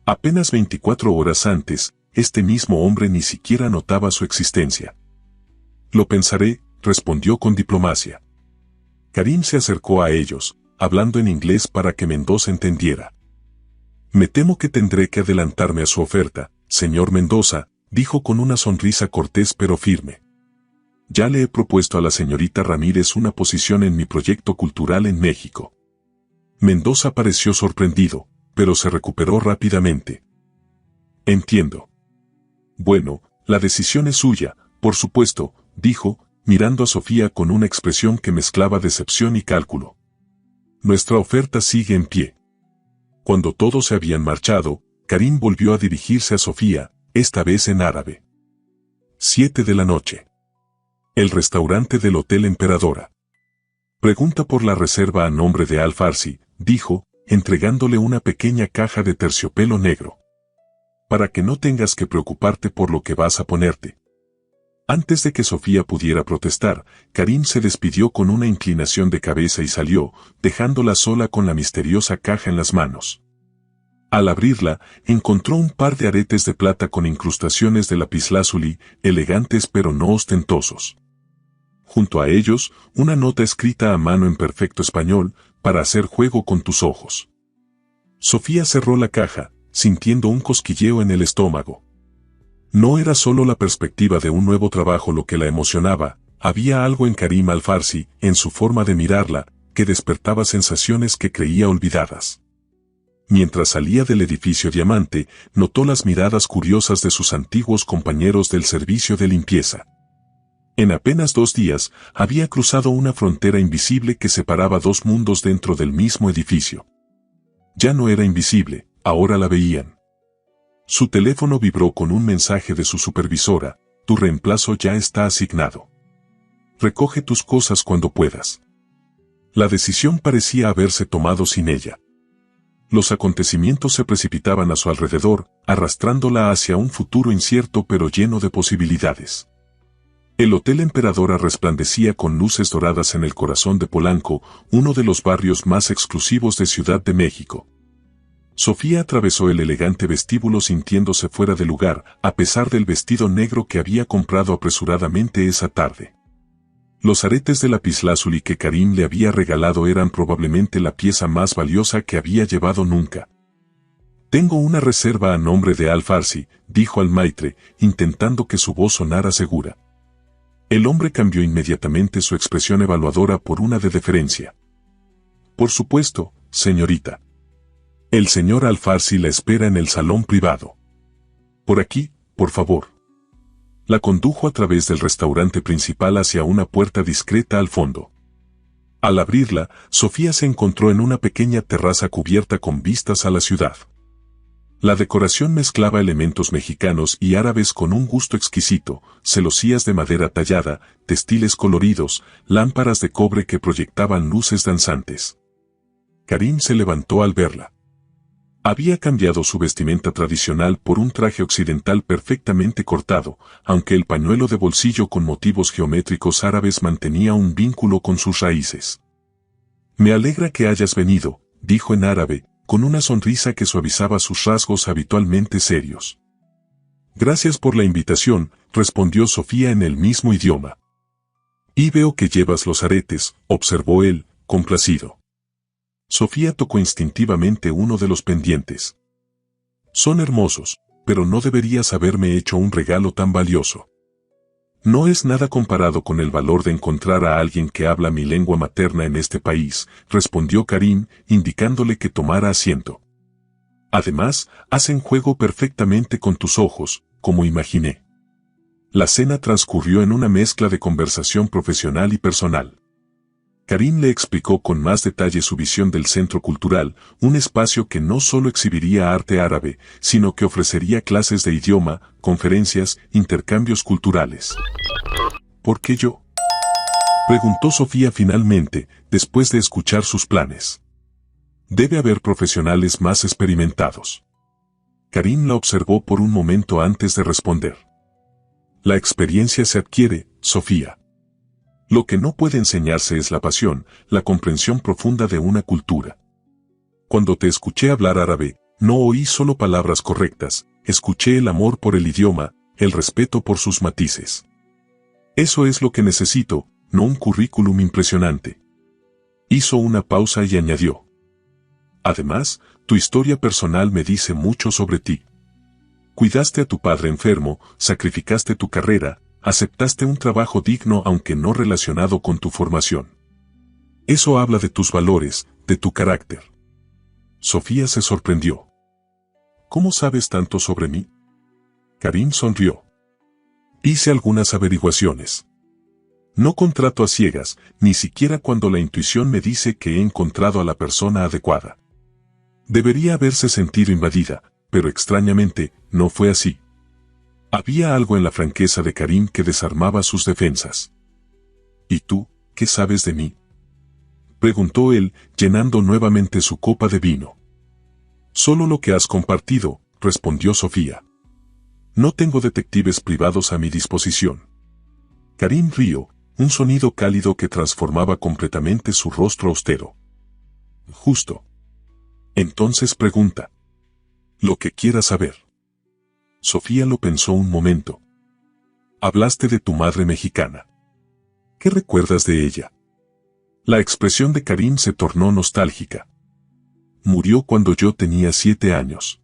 Apenas 24 horas antes, este mismo hombre ni siquiera notaba su existencia. Lo pensaré, respondió con diplomacia. Karim se acercó a ellos, hablando en inglés para que Mendoza entendiera. Me temo que tendré que adelantarme a su oferta, señor Mendoza, dijo con una sonrisa cortés pero firme. Ya le he propuesto a la señorita Ramírez una posición en mi proyecto cultural en México. Mendoza pareció sorprendido, pero se recuperó rápidamente. Entiendo. Bueno, la decisión es suya, por supuesto, dijo, mirando a Sofía con una expresión que mezclaba decepción y cálculo. Nuestra oferta sigue en pie. Cuando todos se habían marchado, Karim volvió a dirigirse a Sofía, esta vez en árabe. 7 de la noche. El restaurante del Hotel Emperadora. Pregunta por la reserva a nombre de Al-Farsi, dijo, entregándole una pequeña caja de terciopelo negro. Para que no tengas que preocuparte por lo que vas a ponerte. Antes de que Sofía pudiera protestar, Karim se despidió con una inclinación de cabeza y salió, dejándola sola con la misteriosa caja en las manos. Al abrirla, encontró un par de aretes de plata con incrustaciones de lapislázuli, elegantes pero no ostentosos. Junto a ellos, una nota escrita a mano en perfecto español, para hacer juego con tus ojos. Sofía cerró la caja, sintiendo un cosquilleo en el estómago. No era solo la perspectiva de un nuevo trabajo lo que la emocionaba, había algo en Karim Al-Farsi, en su forma de mirarla, que despertaba sensaciones que creía olvidadas. Mientras salía del edificio Diamante, notó las miradas curiosas de sus antiguos compañeros del servicio de limpieza. En apenas 2 días, había cruzado una frontera invisible que separaba 2 mundos dentro del mismo edificio. Ya no era invisible, ahora la veían. Su teléfono vibró con un mensaje de su supervisora: tu reemplazo ya está asignado. Recoge tus cosas cuando puedas. La decisión parecía haberse tomado sin ella. Los acontecimientos se precipitaban a su alrededor, arrastrándola hacia un futuro incierto pero lleno de posibilidades. El Hotel Emperadora resplandecía con luces doradas en el corazón de Polanco, uno de los barrios más exclusivos de Ciudad de México. Sofía atravesó el elegante vestíbulo sintiéndose fuera de lugar, a pesar del vestido negro que había comprado apresuradamente esa tarde. Los aretes de lapislázuli que Karim le había regalado eran probablemente la pieza más valiosa que había llevado nunca. «Tengo una reserva a nombre de Al-Farsi», dijo al maitre, intentando que su voz sonara segura. El hombre cambió inmediatamente su expresión evaluadora por una de deferencia. «Por supuesto, señorita. El señor Al-Farsi la espera en el salón privado. Por aquí, por favor». La condujo a través del restaurante principal hacia una puerta discreta al fondo. Al abrirla, Sofía se encontró en una pequeña terraza cubierta con vistas a la ciudad. La decoración mezclaba elementos mexicanos y árabes con un gusto exquisito: celosías de madera tallada, textiles coloridos, lámparas de cobre que proyectaban luces danzantes. Karim se levantó al verla. Había cambiado su vestimenta tradicional por un traje occidental perfectamente cortado, aunque el pañuelo de bolsillo con motivos geométricos árabes mantenía un vínculo con sus raíces. «Me alegra que hayas venido», dijo en árabe, con una sonrisa que suavizaba sus rasgos habitualmente serios. «Gracias por la invitación», respondió Sofía en el mismo idioma. «Y veo que llevas los aretes», observó él, complacido. Sofía tocó instintivamente uno de los pendientes. «Son hermosos, pero no deberías haberme hecho un regalo tan valioso». «No es nada comparado con el valor de encontrar a alguien que habla mi lengua materna en este país», respondió Karim, indicándole que tomara asiento. «Además, hacen juego perfectamente con tus ojos, como imaginé». La cena transcurrió en una mezcla de conversación profesional y personal. Karim le explicó con más detalle su visión del centro cultural, un espacio que no solo exhibiría arte árabe, sino que ofrecería clases de idioma, conferencias, intercambios culturales. «¿Por qué yo?», preguntó Sofía finalmente, después de escuchar sus planes. «Debe haber profesionales más experimentados». Karim la observó por un momento antes de responder. «La experiencia se adquiere, Sofía. Lo que no puede enseñarse es la pasión, la comprensión profunda de una cultura. Cuando te escuché hablar árabe, no oí solo palabras correctas, escuché el amor por el idioma, el respeto por sus matices. Eso es lo que necesito, no un currículum impresionante». Hizo una pausa y añadió: «Además, tu historia personal me dice mucho sobre ti. Cuidaste a tu padre enfermo, sacrificaste tu carrera, aceptaste un trabajo digno aunque no relacionado con tu formación. Eso habla de tus valores, de tu carácter». Sofía se sorprendió. «¿Cómo sabes tanto sobre mí?». Karim sonrió. «Hice algunas averiguaciones. No contrato a ciegas, ni siquiera cuando la intuición me dice que he encontrado a la persona adecuada». Debería haberse sentido invadida, pero extrañamente, no fue así. Había algo en la franqueza de Karim que desarmaba sus defensas. «¿Y tú, qué sabes de mí?», preguntó él, llenando nuevamente su copa de vino. «Solo lo que has compartido», respondió Sofía. «No tengo detectives privados a mi disposición». Karim rió, un sonido cálido que transformaba completamente su rostro austero. «Justo. Entonces pregunta. Lo que quieras saber». Sofía lo pensó un momento. «Hablaste de tu madre mexicana. ¿Qué recuerdas de ella?». La expresión de Karim se tornó nostálgica. «Murió cuando yo tenía 7 años.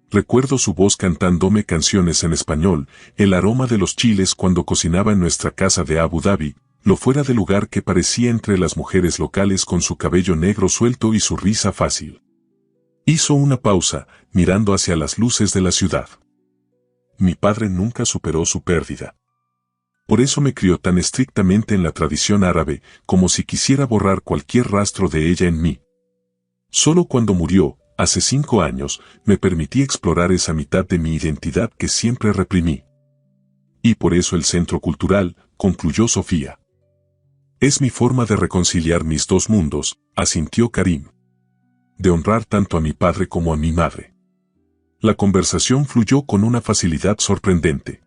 Recuerdo su voz cantándome canciones en español, el aroma de los chiles cuando cocinaba en nuestra casa de Abu Dhabi, lo fuera de lugar que parecía entre las mujeres locales con su cabello negro suelto y su risa fácil. Hizo una pausa, mirando hacia las luces de la ciudad. Mi padre nunca superó su pérdida. Por eso me crió tan estrictamente en la tradición árabe, como si quisiera borrar cualquier rastro de ella en mí. Solo cuando murió, hace 5 años, me permití explorar esa mitad de mi identidad que siempre reprimí. Y por eso el centro cultural, concluyó Sofía. Es mi forma de reconciliar mis dos mundos, asintió Karim. De honrar tanto a mi padre como a mi madre. La conversación fluyó con una facilidad sorprendente.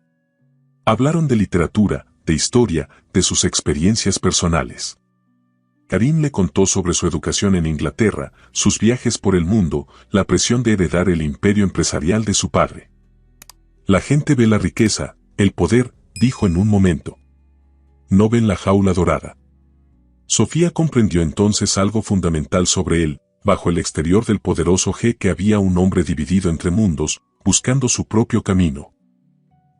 Hablaron de literatura, de historia, de sus experiencias personales. Karim le contó sobre su educación en Inglaterra, sus viajes por el mundo, la presión de heredar el imperio empresarial de su padre. La gente ve la riqueza, el poder, dijo en un momento. No ven la jaula dorada. Sofía comprendió entonces algo fundamental sobre él. Bajo el exterior del poderoso jeque había un hombre dividido entre mundos, buscando su propio camino.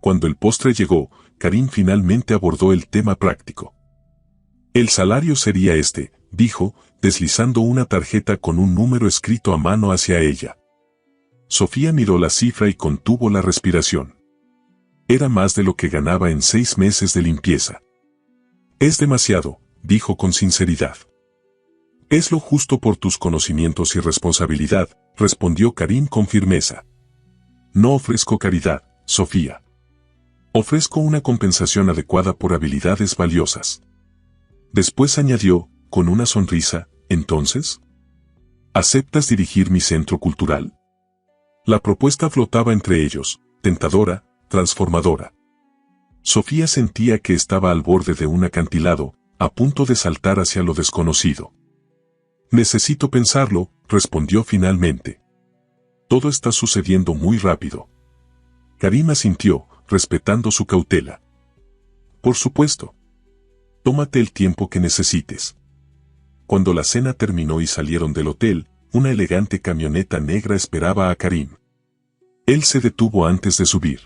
Cuando el postre llegó, Karim finalmente abordó el tema práctico. El salario sería este, dijo, deslizando una tarjeta con un número escrito a mano hacia ella. Sofía miró la cifra y contuvo la respiración. Era más de lo que ganaba en 6 meses de limpieza. Es demasiado, dijo con sinceridad. Es lo justo por tus conocimientos y responsabilidad, respondió Karim con firmeza. No ofrezco caridad, Sofía. Ofrezco una compensación adecuada por habilidades valiosas. Después añadió, con una sonrisa, ¿entonces? ¿Aceptas dirigir mi centro cultural? La propuesta flotaba entre ellos, tentadora, transformadora. Sofía sentía que estaba al borde de un acantilado, a punto de saltar hacia lo desconocido. Necesito pensarlo, respondió finalmente. Todo está sucediendo muy rápido. Karim asintió, respetando su cautela. Por supuesto. Tómate el tiempo que necesites. Cuando la cena terminó y salieron del hotel, una elegante camioneta negra esperaba a Karim. Él se detuvo antes de subir.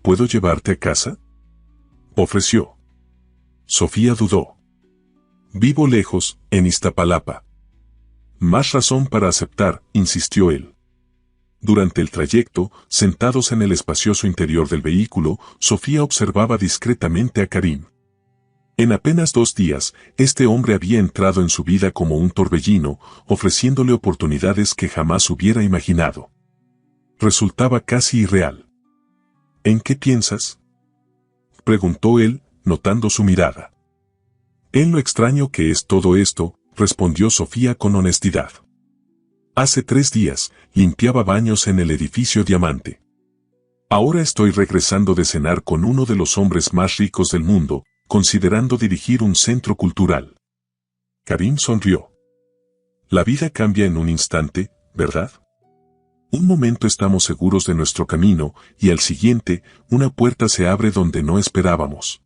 ¿Puedo llevarte a casa?, ofreció. Sofía dudó. Vivo lejos, en Iztapalapa. Más razón para aceptar, insistió él. Durante el trayecto, sentados en el espacioso interior del vehículo, Sofía observaba discretamente a Karim. En apenas 2 días, este hombre había entrado en su vida como un torbellino, ofreciéndole oportunidades que jamás hubiera imaginado. Resultaba casi irreal. ¿En qué piensas?, preguntó él, notando su mirada. En lo extraño que es todo esto, respondió Sofía con honestidad. Hace 3 días, limpiaba baños en el edificio Diamante. Ahora estoy regresando de cenar con uno de los hombres más ricos del mundo, considerando dirigir un centro cultural. Karim sonrió. La vida cambia en un instante, ¿verdad? Un momento estamos seguros de nuestro camino, y al siguiente, una puerta se abre donde no esperábamos.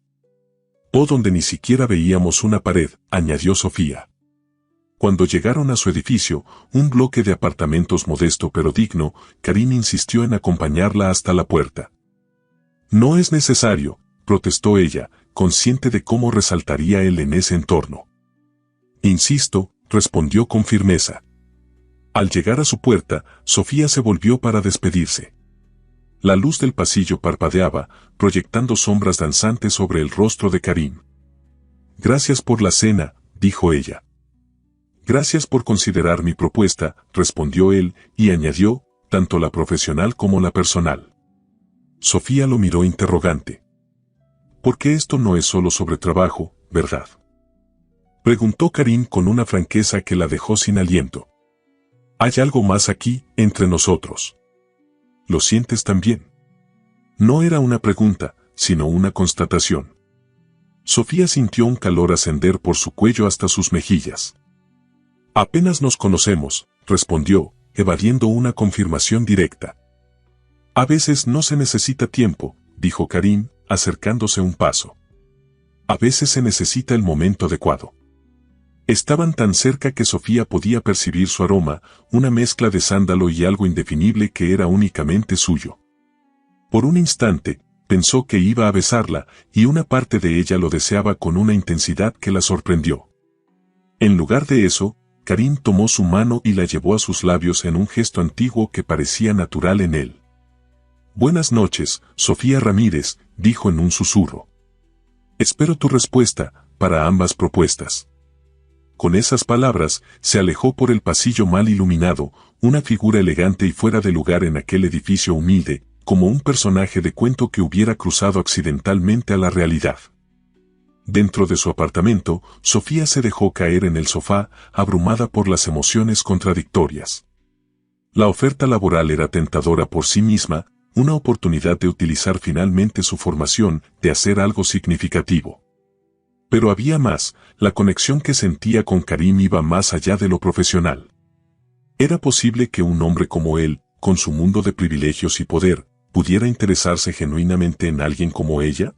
O donde ni siquiera veíamos una pared, añadió Sofía. Cuando llegaron a su edificio, un bloque de apartamentos modesto pero digno, Karim insistió en acompañarla hasta la puerta. No es necesario, protestó ella, consciente de cómo resaltaría él en ese entorno. Insisto, respondió con firmeza. Al llegar a su puerta, Sofía se volvió para despedirse. La luz del pasillo parpadeaba, proyectando sombras danzantes sobre el rostro de Karim. Gracias por la cena, dijo ella. Gracias por considerar mi propuesta, respondió él, y añadió, tanto la profesional como la personal. Sofía lo miró interrogante. Porque esto no es solo sobre trabajo, ¿verdad?, preguntó Karim con una franqueza que la dejó sin aliento. Hay algo más aquí, entre nosotros. ¿Lo sientes también? No era una pregunta, sino una constatación. Sofía sintió un calor ascender por su cuello hasta sus mejillas. Apenas nos conocemos, respondió, evadiendo una confirmación directa. A veces no se necesita tiempo, dijo Karim, acercándose un paso. A veces se necesita el momento adecuado. Estaban tan cerca que Sofía podía percibir su aroma, una mezcla de sándalo y algo indefinible que era únicamente suyo. Por un instante, pensó que iba a besarla, y una parte de ella lo deseaba con una intensidad que la sorprendió. En lugar de eso, Karim tomó su mano y la llevó a sus labios en un gesto antiguo que parecía natural en él. «Buenas noches, Sofía Ramírez», dijo en un susurro. «Espero tu respuesta para ambas propuestas». Con esas palabras, se alejó por el pasillo mal iluminado, una figura elegante y fuera de lugar en aquel edificio humilde, como un personaje de cuento que hubiera cruzado accidentalmente a la realidad. Dentro de su apartamento, Sofía se dejó caer en el sofá, abrumada por las emociones contradictorias. La oferta laboral era tentadora por sí misma, una oportunidad de utilizar finalmente su formación, de hacer algo significativo. Pero había más, la conexión que sentía con Karim iba más allá de lo profesional. ¿Era posible que un hombre como él, con su mundo de privilegios y poder, pudiera interesarse genuinamente en alguien como ella?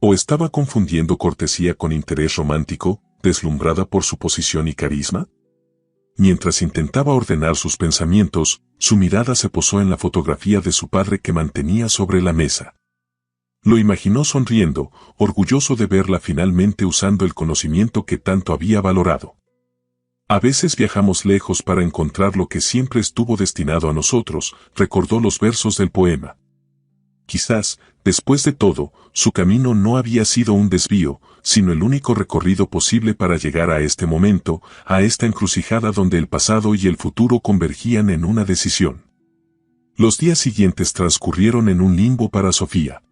¿O estaba confundiendo cortesía con interés romántico, deslumbrada por su posición y carisma? Mientras intentaba ordenar sus pensamientos, su mirada se posó en la fotografía de su padre que mantenía sobre la mesa. Lo imaginó sonriendo, orgulloso de verla finalmente usando el conocimiento que tanto había valorado. A veces viajamos lejos para encontrar lo que siempre estuvo destinado a nosotros, recordó los versos del poema. Quizás, después de todo, su camino no había sido un desvío, sino el único recorrido posible para llegar a este momento, a esta encrucijada donde el pasado y el futuro convergían en una decisión. Los días siguientes transcurrieron en un limbo para Sofía.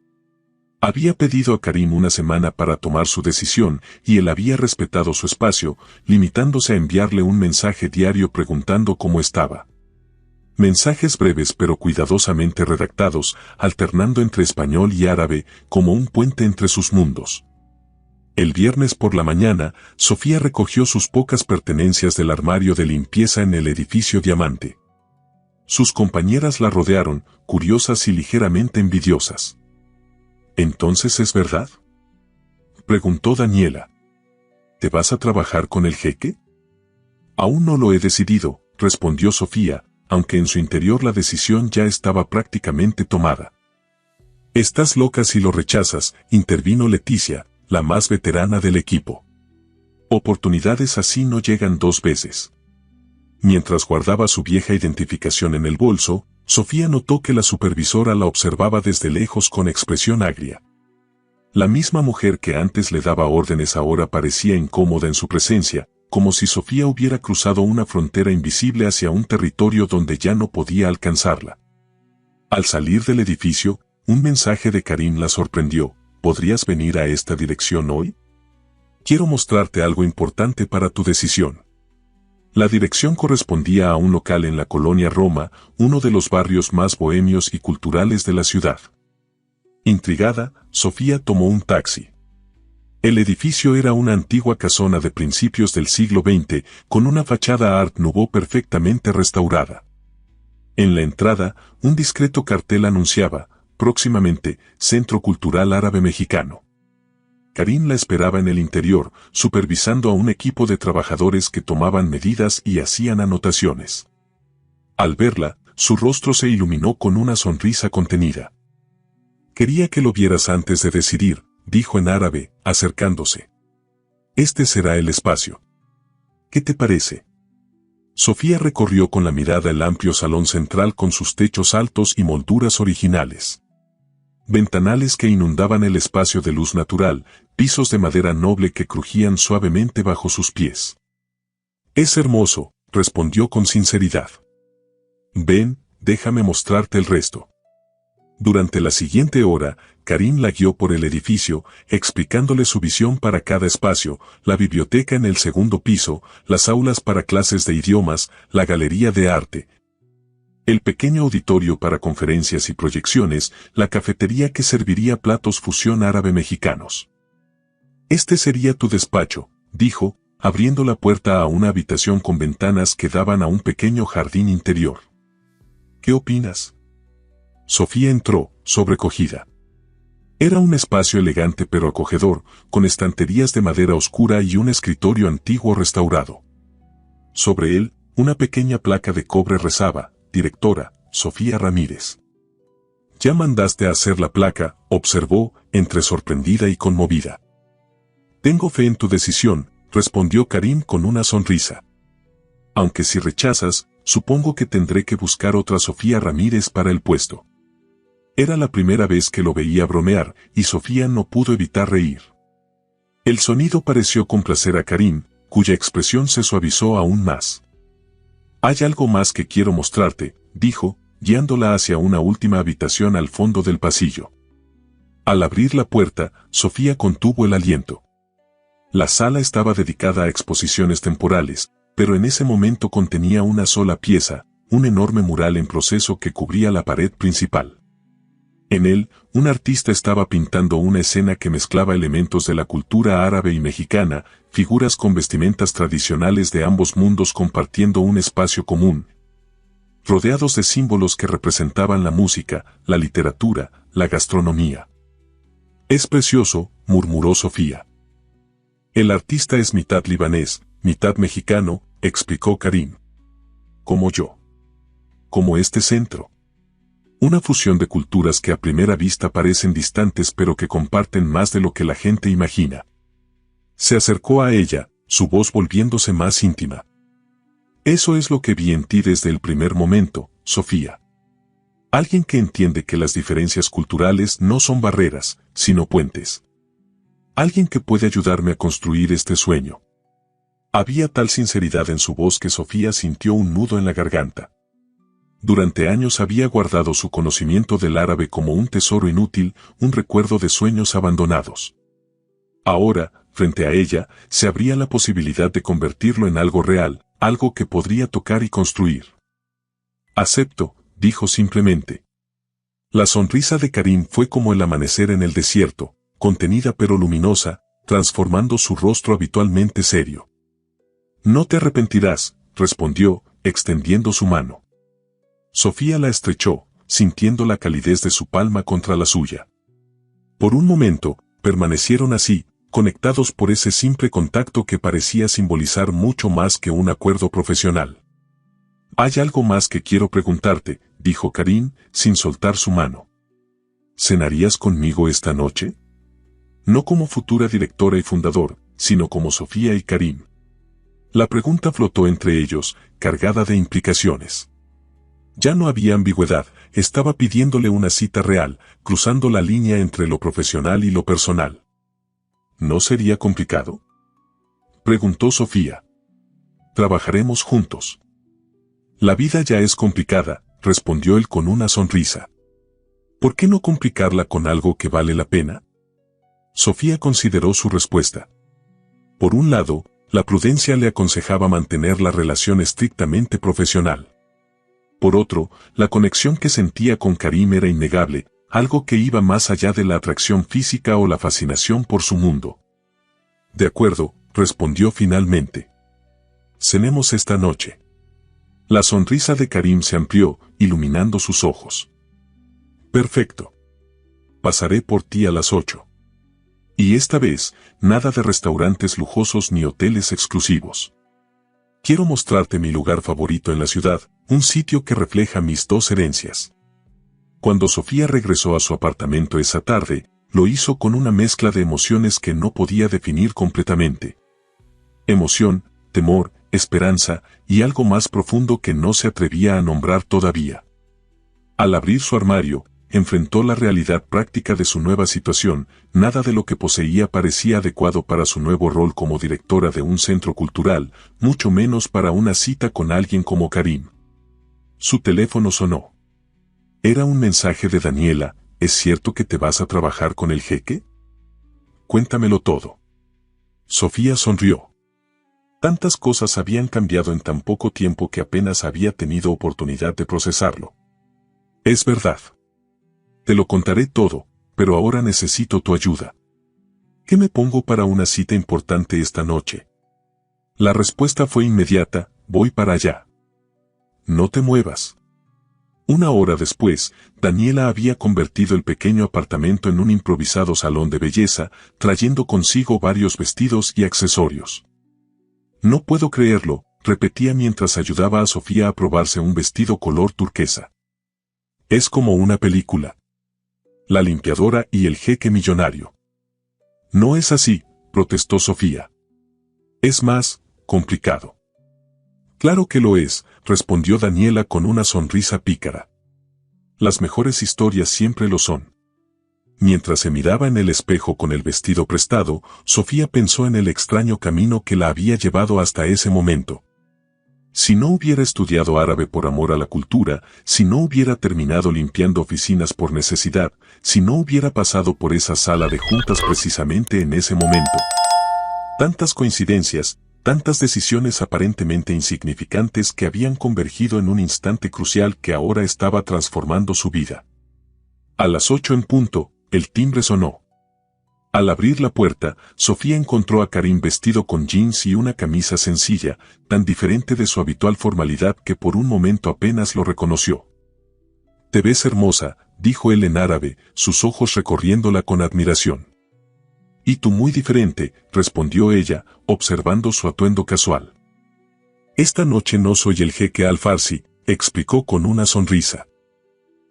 Había pedido a Karim una semana para tomar su decisión y él había respetado su espacio, limitándose a enviarle un mensaje diario preguntando cómo estaba. Mensajes breves pero cuidadosamente redactados, alternando entre español y árabe, como un puente entre sus mundos. El viernes por la mañana, Sofía recogió sus pocas pertenencias del armario de limpieza en el edificio Diamante. Sus compañeras la rodearon, curiosas y ligeramente envidiosas. ¿Entonces es verdad?, preguntó Daniela. ¿Te vas a trabajar con el jeque? Aún no lo he decidido, respondió Sofía, aunque en su interior la decisión ya estaba prácticamente tomada. Estás loca si lo rechazas, intervino Leticia, la más veterana del equipo. Oportunidades así no llegan dos veces. Mientras guardaba su vieja identificación en el bolso, Sofía notó que la supervisora la observaba desde lejos con expresión agria. La misma mujer que antes le daba órdenes ahora parecía incómoda en su presencia, como si Sofía hubiera cruzado una frontera invisible hacia un territorio donde ya no podía alcanzarla. Al salir del edificio, un mensaje de Karim la sorprendió. ¿Podrías venir a esta dirección hoy? Quiero mostrarte algo importante para tu decisión. La dirección correspondía a un local en la colonia Roma, uno de los barrios más bohemios y culturales de la ciudad. Intrigada, Sofía tomó un taxi. El edificio era una antigua casona de principios del siglo XX, con una fachada Art Nouveau perfectamente restaurada. En la entrada, un discreto cartel anunciaba, próximamente, Centro Cultural Árabe Mexicano. Karim la esperaba en el interior, supervisando a un equipo de trabajadores que tomaban medidas y hacían anotaciones. Al verla, su rostro se iluminó con una sonrisa contenida. Quería que lo vieras antes de decidir, dijo en árabe, acercándose. Este será el espacio. ¿Qué te parece? Sofía recorrió con la mirada el amplio salón central con sus techos altos y molduras originales. Ventanales que inundaban el espacio de luz natural, pisos de madera noble que crujían suavemente bajo sus pies. Es hermoso, respondió con sinceridad. Ven, déjame mostrarte el resto. Durante la siguiente hora, Karim la guió por el edificio, explicándole su visión para cada espacio, la biblioteca en el segundo piso, las aulas para clases de idiomas, la galería de arte, el pequeño auditorio para conferencias y proyecciones, la cafetería que serviría platos fusión árabe-mexicanos. Este sería tu despacho, dijo, abriendo la puerta a una habitación con ventanas que daban a un pequeño jardín interior. ¿Qué opinas? Sofía entró, sobrecogida. Era un espacio elegante pero acogedor, con estanterías de madera oscura y un escritorio antiguo restaurado. Sobre él, una pequeña placa de cobre rezaba, Directora, Sofía Ramírez. Ya mandaste a hacer la placa, observó, entre sorprendida y conmovida. Tengo fe en tu decisión, respondió Karim con una sonrisa. Aunque si rechazas, supongo que tendré que buscar otra Sofía Ramírez para el puesto. Era la primera vez que lo veía bromear, y Sofía no pudo evitar reír. El sonido pareció complacer a Karim, cuya expresión se suavizó aún más. «Hay algo más que quiero mostrarte», dijo, guiándola hacia una última habitación al fondo del pasillo. Al abrir la puerta, Sofía contuvo el aliento. La sala estaba dedicada a exposiciones temporales, pero en ese momento contenía una sola pieza, un enorme mural en proceso que cubría la pared principal. En él, un artista estaba pintando una escena que mezclaba elementos de la cultura árabe y mexicana, figuras con vestimentas tradicionales de ambos mundos compartiendo un espacio común, rodeados de símbolos que representaban la música, la literatura, la gastronomía. «Es precioso», murmuró Sofía. «El artista es mitad libanés, mitad mexicano», explicó Karim. «Como yo. Como este centro. Una fusión de culturas que a primera vista parecen distantes pero que comparten más de lo que la gente imagina». Se acercó a ella, su voz volviéndose más íntima. «Eso es lo que vi en ti desde el primer momento, Sofía. Alguien que entiende que las diferencias culturales no son barreras, sino puentes. Alguien que puede ayudarme a construir este sueño». Había tal sinceridad en su voz que Sofía sintió un nudo en la garganta. Durante años había guardado su conocimiento del árabe como un tesoro inútil, un recuerdo de sueños abandonados. Ahora, frente a ella, se abría la posibilidad de convertirlo en algo real, algo que podría tocar y construir. «Acepto», dijo simplemente. La sonrisa de Karim fue como el amanecer en el desierto, contenida pero luminosa, transformando su rostro habitualmente serio. «No te arrepentirás», respondió, extendiendo su mano. Sofía la estrechó, sintiendo la calidez de su palma contra la suya. Por un momento, permanecieron así, conectados por ese simple contacto que parecía simbolizar mucho más que un acuerdo profesional. «Hay algo más que quiero preguntarte», dijo Karim, sin soltar su mano. «¿Cenarías conmigo esta noche? No como futura directora y fundador, sino como Sofía y Karim». La pregunta flotó entre ellos, cargada de implicaciones. Ya no había ambigüedad, estaba pidiéndole una cita real, cruzando la línea entre lo profesional y lo personal. «¿No sería complicado?», preguntó Sofía. «Trabajaremos juntos». «La vida ya es complicada», respondió él con una sonrisa. «¿Por qué no complicarla con algo que vale la pena?». Sofía consideró su respuesta. Por un lado, la prudencia le aconsejaba mantener la relación estrictamente profesional. Por otro, la conexión que sentía con Karim era innegable, algo que iba más allá de la atracción física o la fascinación por su mundo. «De acuerdo», respondió finalmente. «Cenemos esta noche». La sonrisa de Karim se amplió, iluminando sus ojos. «Perfecto. Pasaré por ti a las 8. Y esta vez, nada de restaurantes lujosos ni hoteles exclusivos. Quiero mostrarte mi lugar favorito en la ciudad, un sitio que refleja mis dos herencias». Cuando Sofía regresó a su apartamento esa tarde, lo hizo con una mezcla de emociones que no podía definir completamente. Emoción, temor, esperanza y algo más profundo que no se atrevía a nombrar todavía. Al abrir su armario, enfrentó la realidad práctica de su nueva situación, nada de lo que poseía parecía adecuado para su nuevo rol como directora de un centro cultural, mucho menos para una cita con alguien como Karim. Su teléfono sonó. Era un mensaje de Daniela: «¿Es cierto que te vas a trabajar con el jeque? Cuéntamelo todo». Sofía sonrió. Tantas cosas habían cambiado en tan poco tiempo que apenas había tenido oportunidad de procesarlo. «Es verdad. Te lo contaré todo, pero ahora necesito tu ayuda. ¿Qué me pongo para una cita importante esta noche?». La respuesta fue inmediata: «Voy para allá. No te muevas». Una hora después, Daniela había convertido el pequeño apartamento en un improvisado salón de belleza, trayendo consigo varios vestidos y accesorios. «No puedo creerlo», repetía mientras ayudaba a Sofía a probarse un vestido color turquesa. «Es como una película. La limpiadora y el jeque millonario». «No es así», protestó Sofía. «Es más complicado». Claro que lo es, respondió Daniela con una sonrisa pícara. Las mejores historias siempre lo son. Mientras se miraba en el espejo con el vestido prestado, Sofía pensó en el extraño camino que la había llevado hasta ese momento. Si no hubiera estudiado árabe por amor a la cultura, si no hubiera terminado limpiando oficinas por necesidad, si no hubiera pasado por esa sala de juntas precisamente en ese momento. Tantas coincidencias, tantas decisiones aparentemente insignificantes que habían convergido en un instante crucial que ahora estaba transformando su vida. A las 8 en punto, el timbre sonó. Al abrir la puerta, Sofía encontró a Karim vestido con jeans y una camisa sencilla, tan diferente de su habitual formalidad que por un momento apenas lo reconoció. «Te ves hermosa», dijo él en árabe, sus ojos recorriéndola con admiración. «Y tú muy diferente», respondió ella, observando su atuendo casual. «Esta noche no soy el jeque Al-Farsi», explicó con una sonrisa.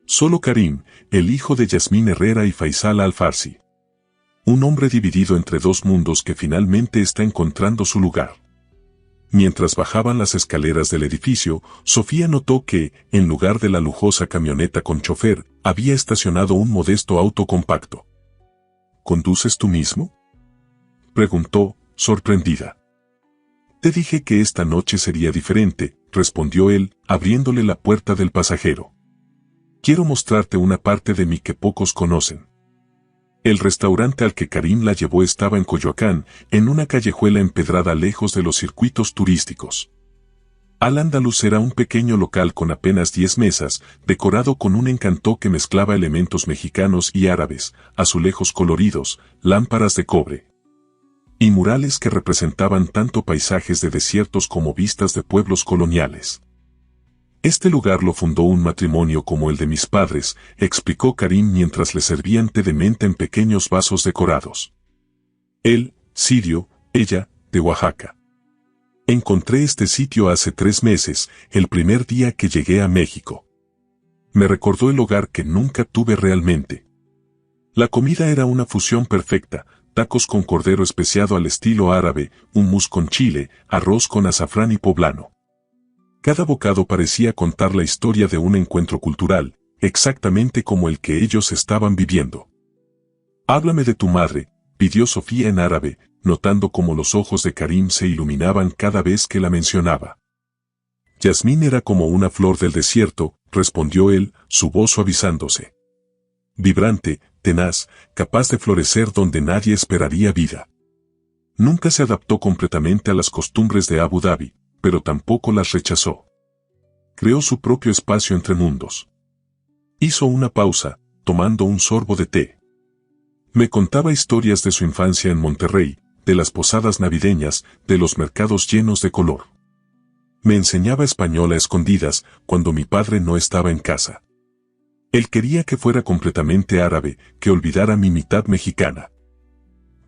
«Solo Karim, el hijo de Yasmín Herrera y Faisal Al-Farsi. Un hombre dividido entre dos mundos que finalmente está encontrando su lugar». Mientras bajaban las escaleras del edificio, Sofía notó que, en lugar de la lujosa camioneta con chofer, había estacionado un modesto auto compacto. «¿Conduces tú mismo?», preguntó, sorprendida. «Te dije que esta noche sería diferente», respondió él, abriéndole la puerta del pasajero. «Quiero mostrarte una parte de mí que pocos conocen». El restaurante al que Karim la llevó estaba en Coyoacán, en una callejuela empedrada lejos de los circuitos turísticos. Al-Andalus era un pequeño local con apenas 10 mesas, decorado con un encanto que mezclaba elementos mexicanos y árabes, azulejos coloridos, lámparas de cobre y murales que representaban tanto paisajes de desiertos como vistas de pueblos coloniales. «Este lugar lo fundó un matrimonio como el de mis padres», explicó Karim mientras le servían té de menta en pequeños vasos decorados. «Él, sirio, ella, de Oaxaca. Encontré este sitio hace 3 meses, el primer día que llegué a México. Me recordó el hogar que nunca tuve realmente. La comida era una fusión perfecta, tacos con cordero especiado al estilo árabe, hummus con chile, arroz con azafrán y poblano. Cada bocado parecía contar la historia de un encuentro cultural, exactamente como el que ellos estaban viviendo». «Háblame de tu madre», pidió Sofía en árabe, notando cómo los ojos de Karim se iluminaban cada vez que la mencionaba. «Yasmín era como una flor del desierto», respondió él, su voz suavizándose. «Vibrante, tenaz, capaz de florecer donde nadie esperaría vida. Nunca se adaptó completamente a las costumbres de Abu Dhabi, pero tampoco las rechazó. Creó su propio espacio entre mundos». Hizo una pausa, tomando un sorbo de té. Me contaba historias de su infancia en Monterrey, de las posadas navideñas, de los mercados llenos de color. Me enseñaba español a escondidas, cuando mi padre no estaba en casa. Él quería que fuera completamente árabe, que olvidara mi mitad mexicana.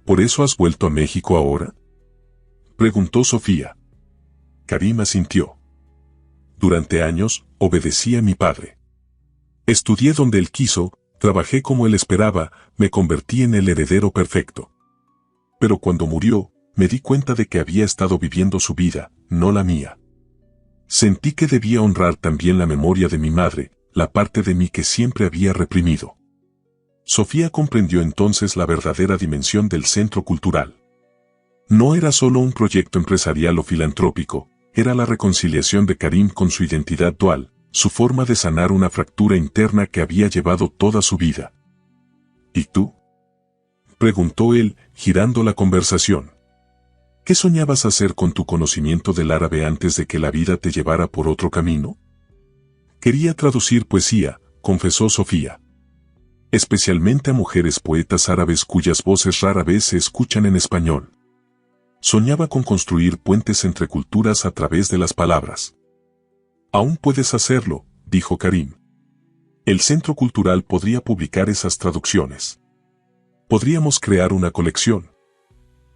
«¿Por eso has vuelto a México ahora?», preguntó Sofía. Karim asintió. «Durante años, obedecí a mi padre. Estudié donde él quiso, trabajé como él esperaba, me convertí en el heredero perfecto. Pero cuando murió, me di cuenta de que había estado viviendo su vida, no la mía. Sentí que debía honrar también la memoria de mi madre, la parte de mí que siempre había reprimido». Sofía comprendió entonces la verdadera dimensión del centro cultural. No era solo un proyecto empresarial o filantrópico, era la reconciliación de Karim con su identidad dual, su forma de sanar una fractura interna que había llevado toda su vida. «¿Y tú?», preguntó él, girando la conversación. «¿Qué soñabas hacer con tu conocimiento del árabe antes de que la vida te llevara por otro camino?». «Quería traducir poesía», confesó Sofía. «Especialmente a mujeres poetas árabes cuyas voces rara vez se escuchan en español. Soñaba con construir puentes entre culturas a través de las palabras». «Aún puedes hacerlo», dijo Karim. «El Centro Cultural podría publicar esas traducciones. Podríamos crear una colección».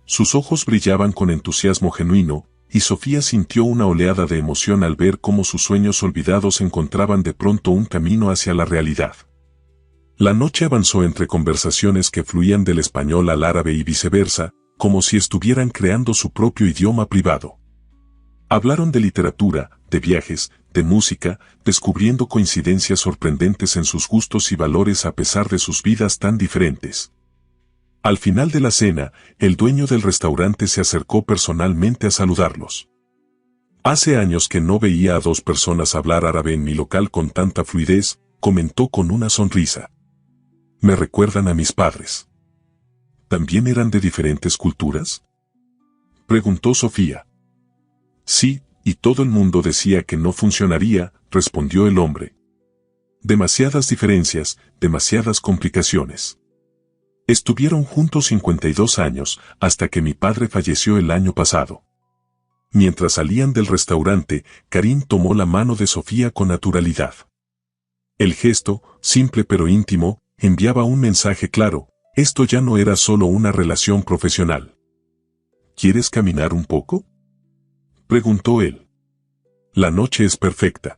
Sus ojos brillaban con entusiasmo genuino, y Sofía sintió una oleada de emoción al ver cómo sus sueños olvidados encontraban de pronto un camino hacia la realidad. La noche avanzó entre conversaciones que fluían del español al árabe y viceversa, como si estuvieran creando su propio idioma privado. Hablaron de literatura, de viajes, de música, descubriendo coincidencias sorprendentes en sus gustos y valores a pesar de sus vidas tan diferentes. Al final de la cena, el dueño del restaurante se acercó personalmente a saludarlos. Hace años que no veía a dos personas hablar árabe en mi local con tanta fluidez, comentó con una sonrisa. Me recuerdan a mis padres. ¿También eran de diferentes culturas? Preguntó Sofía. Sí, y todo el mundo decía que no funcionaría, respondió el hombre. Demasiadas diferencias, demasiadas complicaciones. Estuvieron juntos 52 años, hasta que mi padre falleció el año pasado. Mientras salían del restaurante, Karim tomó la mano de Sofía con naturalidad. El gesto, simple pero íntimo, enviaba un mensaje claro: esto ya no era solo una relación profesional. ¿Quieres caminar un poco?, preguntó él. La noche es perfecta.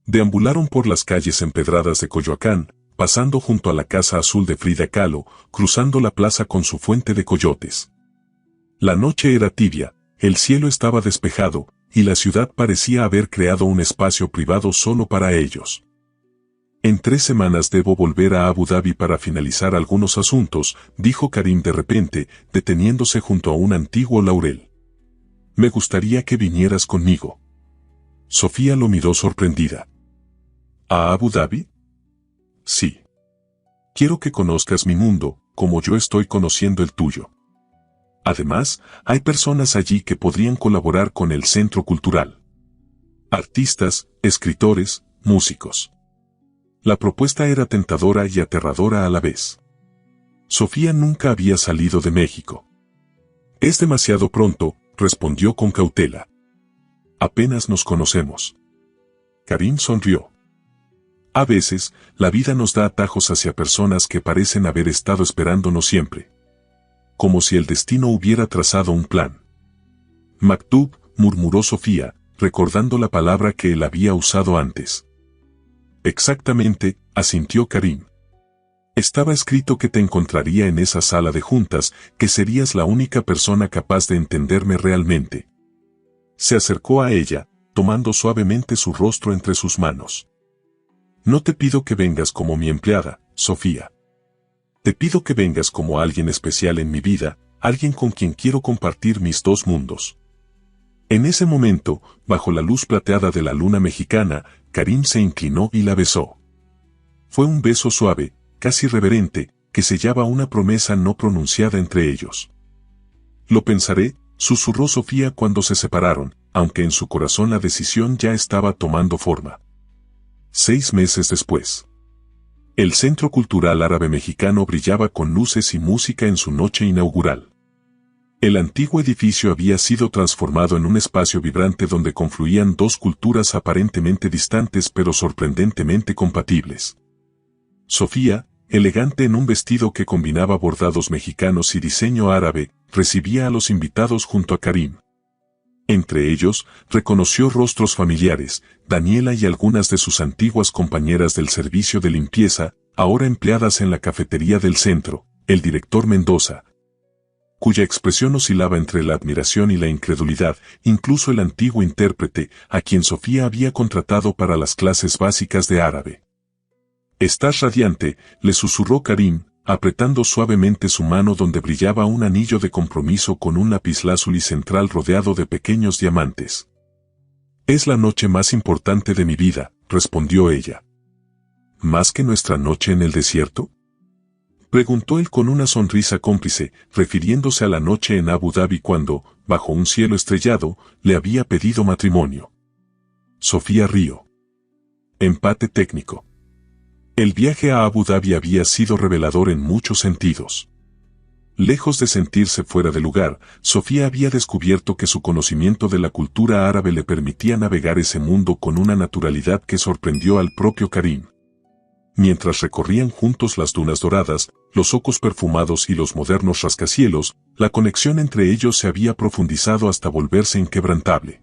Deambularon por las calles empedradas de Coyoacán, pasando junto a la casa azul de Frida Kahlo, cruzando la plaza con su fuente de coyotes. La noche era tibia, el cielo estaba despejado, y la ciudad parecía haber creado un espacio privado solo para ellos. En 3 semanas debo volver a Abu Dhabi para finalizar algunos asuntos, dijo Karim de repente, deteniéndose junto a un antiguo laurel. Me gustaría que vinieras conmigo. Sofía lo miró sorprendida. ¿A Abu Dhabi? Sí. Quiero que conozcas mi mundo, como yo estoy conociendo el tuyo. Además, hay personas allí que podrían colaborar con el centro cultural. Artistas, escritores, músicos. La propuesta era tentadora y aterradora a la vez. Sofía nunca había salido de México. Es demasiado pronto, respondió con cautela. Apenas nos conocemos. Karim sonrió. A veces, la vida nos da atajos hacia personas que parecen haber estado esperándonos siempre. Como si el destino hubiera trazado un plan. Maktub, murmuró Sofía, recordando la palabra que él había usado antes. Exactamente, asintió Karim. Estaba escrito que te encontraría en esa sala de juntas, que serías la única persona capaz de entenderme realmente. Se acercó a ella, tomando suavemente su rostro entre sus manos. No te pido que vengas como mi empleada, Sofía. Te pido que vengas como alguien especial en mi vida, alguien con quien quiero compartir mis 2 mundos. En ese momento, bajo la luz plateada de la luna mexicana, Karim se inclinó y la besó. Fue un beso suave, casi reverente, que sellaba una promesa no pronunciada entre ellos. Lo pensaré, susurró Sofía cuando se separaron, aunque en su corazón la decisión ya estaba tomando forma. 6 meses después. El Centro Cultural Árabe Mexicano brillaba con luces y música en su noche inaugural. El antiguo edificio había sido transformado en un espacio vibrante donde confluían 2 culturas aparentemente distantes pero sorprendentemente compatibles. Sofía, elegante en un vestido que combinaba bordados mexicanos y diseño árabe, recibía a los invitados junto a Karim. Entre ellos, reconoció rostros familiares, Daniela y algunas de sus antiguas compañeras del servicio de limpieza, ahora empleadas en la cafetería del centro, el director Mendoza, cuya expresión oscilaba entre la admiración y la incredulidad, incluso el antiguo intérprete, a quien Sofía había contratado para las clases básicas de árabe. «Estás radiante», le susurró Karim, apretando suavemente su mano donde brillaba un anillo de compromiso con un lapislázuli central rodeado de pequeños diamantes. «Es la noche más importante de mi vida», respondió ella. «¿Más que nuestra noche en el desierto?», preguntó él con una sonrisa cómplice, refiriéndose a la noche en Abu Dhabi cuando, bajo un cielo estrellado, le había pedido matrimonio. Sofía rió. Empate técnico. El viaje a Abu Dhabi había sido revelador en muchos sentidos. Lejos de sentirse fuera de lugar, Sofía había descubierto que su conocimiento de la cultura árabe le permitía navegar ese mundo con una naturalidad que sorprendió al propio Karim. Mientras recorrían juntos las dunas doradas, los ocos perfumados y los modernos rascacielos, la conexión entre ellos se había profundizado hasta volverse inquebrantable.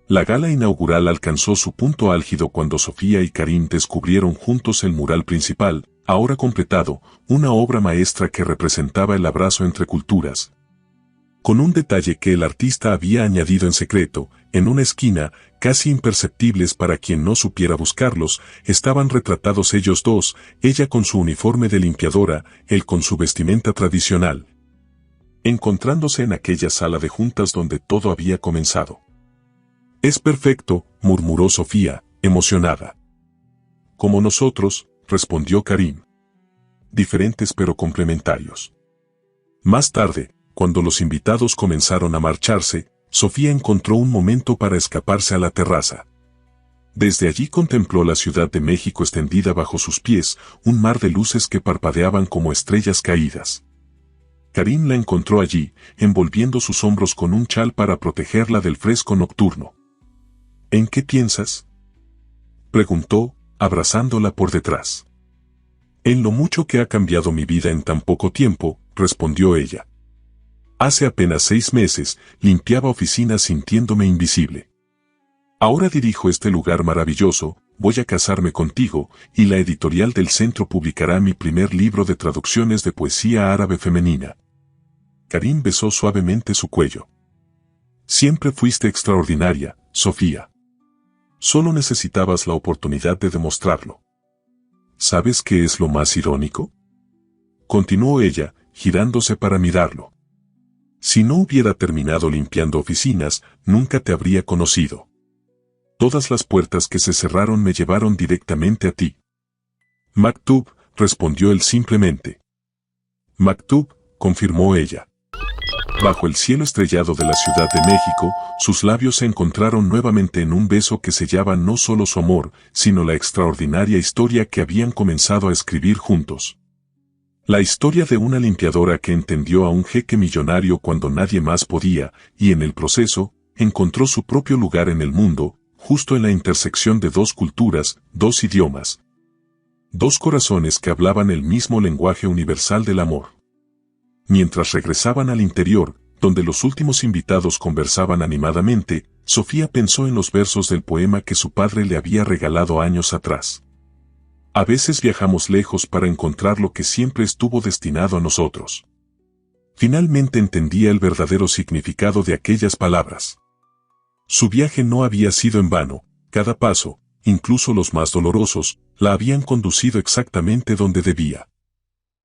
La gala inaugural alcanzó su punto álgido cuando Sofía y Karim descubrieron juntos el mural principal, ahora completado, una obra maestra que representaba el abrazo entre culturas. con un detalle que el artista había añadido en secreto. En una esquina, casi imperceptibles para quien no supiera buscarlos, estaban retratados ellos dos, ella con su uniforme de limpiadora, él con su vestimenta tradicional, encontrándose en aquella sala de juntas donde todo había comenzado. «Es perfecto», murmuró Sofía, emocionada. «Como nosotros», respondió Karim. «Diferentes pero complementarios». Más tarde, cuando los invitados comenzaron a marcharse, Sofía encontró un momento para escaparse a la terraza. Desde allí contempló la Ciudad de México extendida bajo sus pies, un mar de luces que parpadeaban como estrellas caídas. Karim la encontró allí, envolviendo sus hombros con un chal para protegerla del fresco nocturno. «¿En qué piensas?», preguntó, abrazándola por detrás. «En lo mucho que ha cambiado mi vida en tan poco tiempo», respondió ella. «Hace apenas 6 meses, limpiaba oficinas sintiéndome invisible. Ahora dirijo este lugar maravilloso, voy a casarme contigo, y la editorial del centro publicará mi primer libro de traducciones de poesía árabe femenina». Karim besó suavemente su cuello. «Siempre fuiste extraordinaria, Sofía. Solo necesitabas la oportunidad de demostrarlo». «¿Sabes qué es lo más irónico?», continuó ella, girándose para mirarlo. «Si no hubiera terminado limpiando oficinas, nunca te habría conocido. Todas las puertas que se cerraron me llevaron directamente a ti». «Maktub», respondió él simplemente. «Maktub», confirmó ella. Bajo el cielo estrellado de la Ciudad de México, sus labios se encontraron nuevamente en un beso que sellaba no solo su amor, sino la extraordinaria historia que habían comenzado a escribir juntos. La historia de una limpiadora que entendió a un jeque millonario cuando nadie más podía, y en el proceso, encontró su propio lugar en el mundo, justo en la intersección de 2 culturas, 2 idiomas. 2 corazones que hablaban el mismo lenguaje universal del amor. Mientras regresaban al interior, donde los últimos invitados conversaban animadamente, Sofía pensó en los versos del poema que su padre le había regalado años atrás. «A veces viajamos lejos para encontrar lo que siempre estuvo destinado a nosotros». Finalmente entendía el verdadero significado de aquellas palabras. Su viaje no había sido en vano, cada paso, incluso los más dolorosos, la habían conducido exactamente donde debía.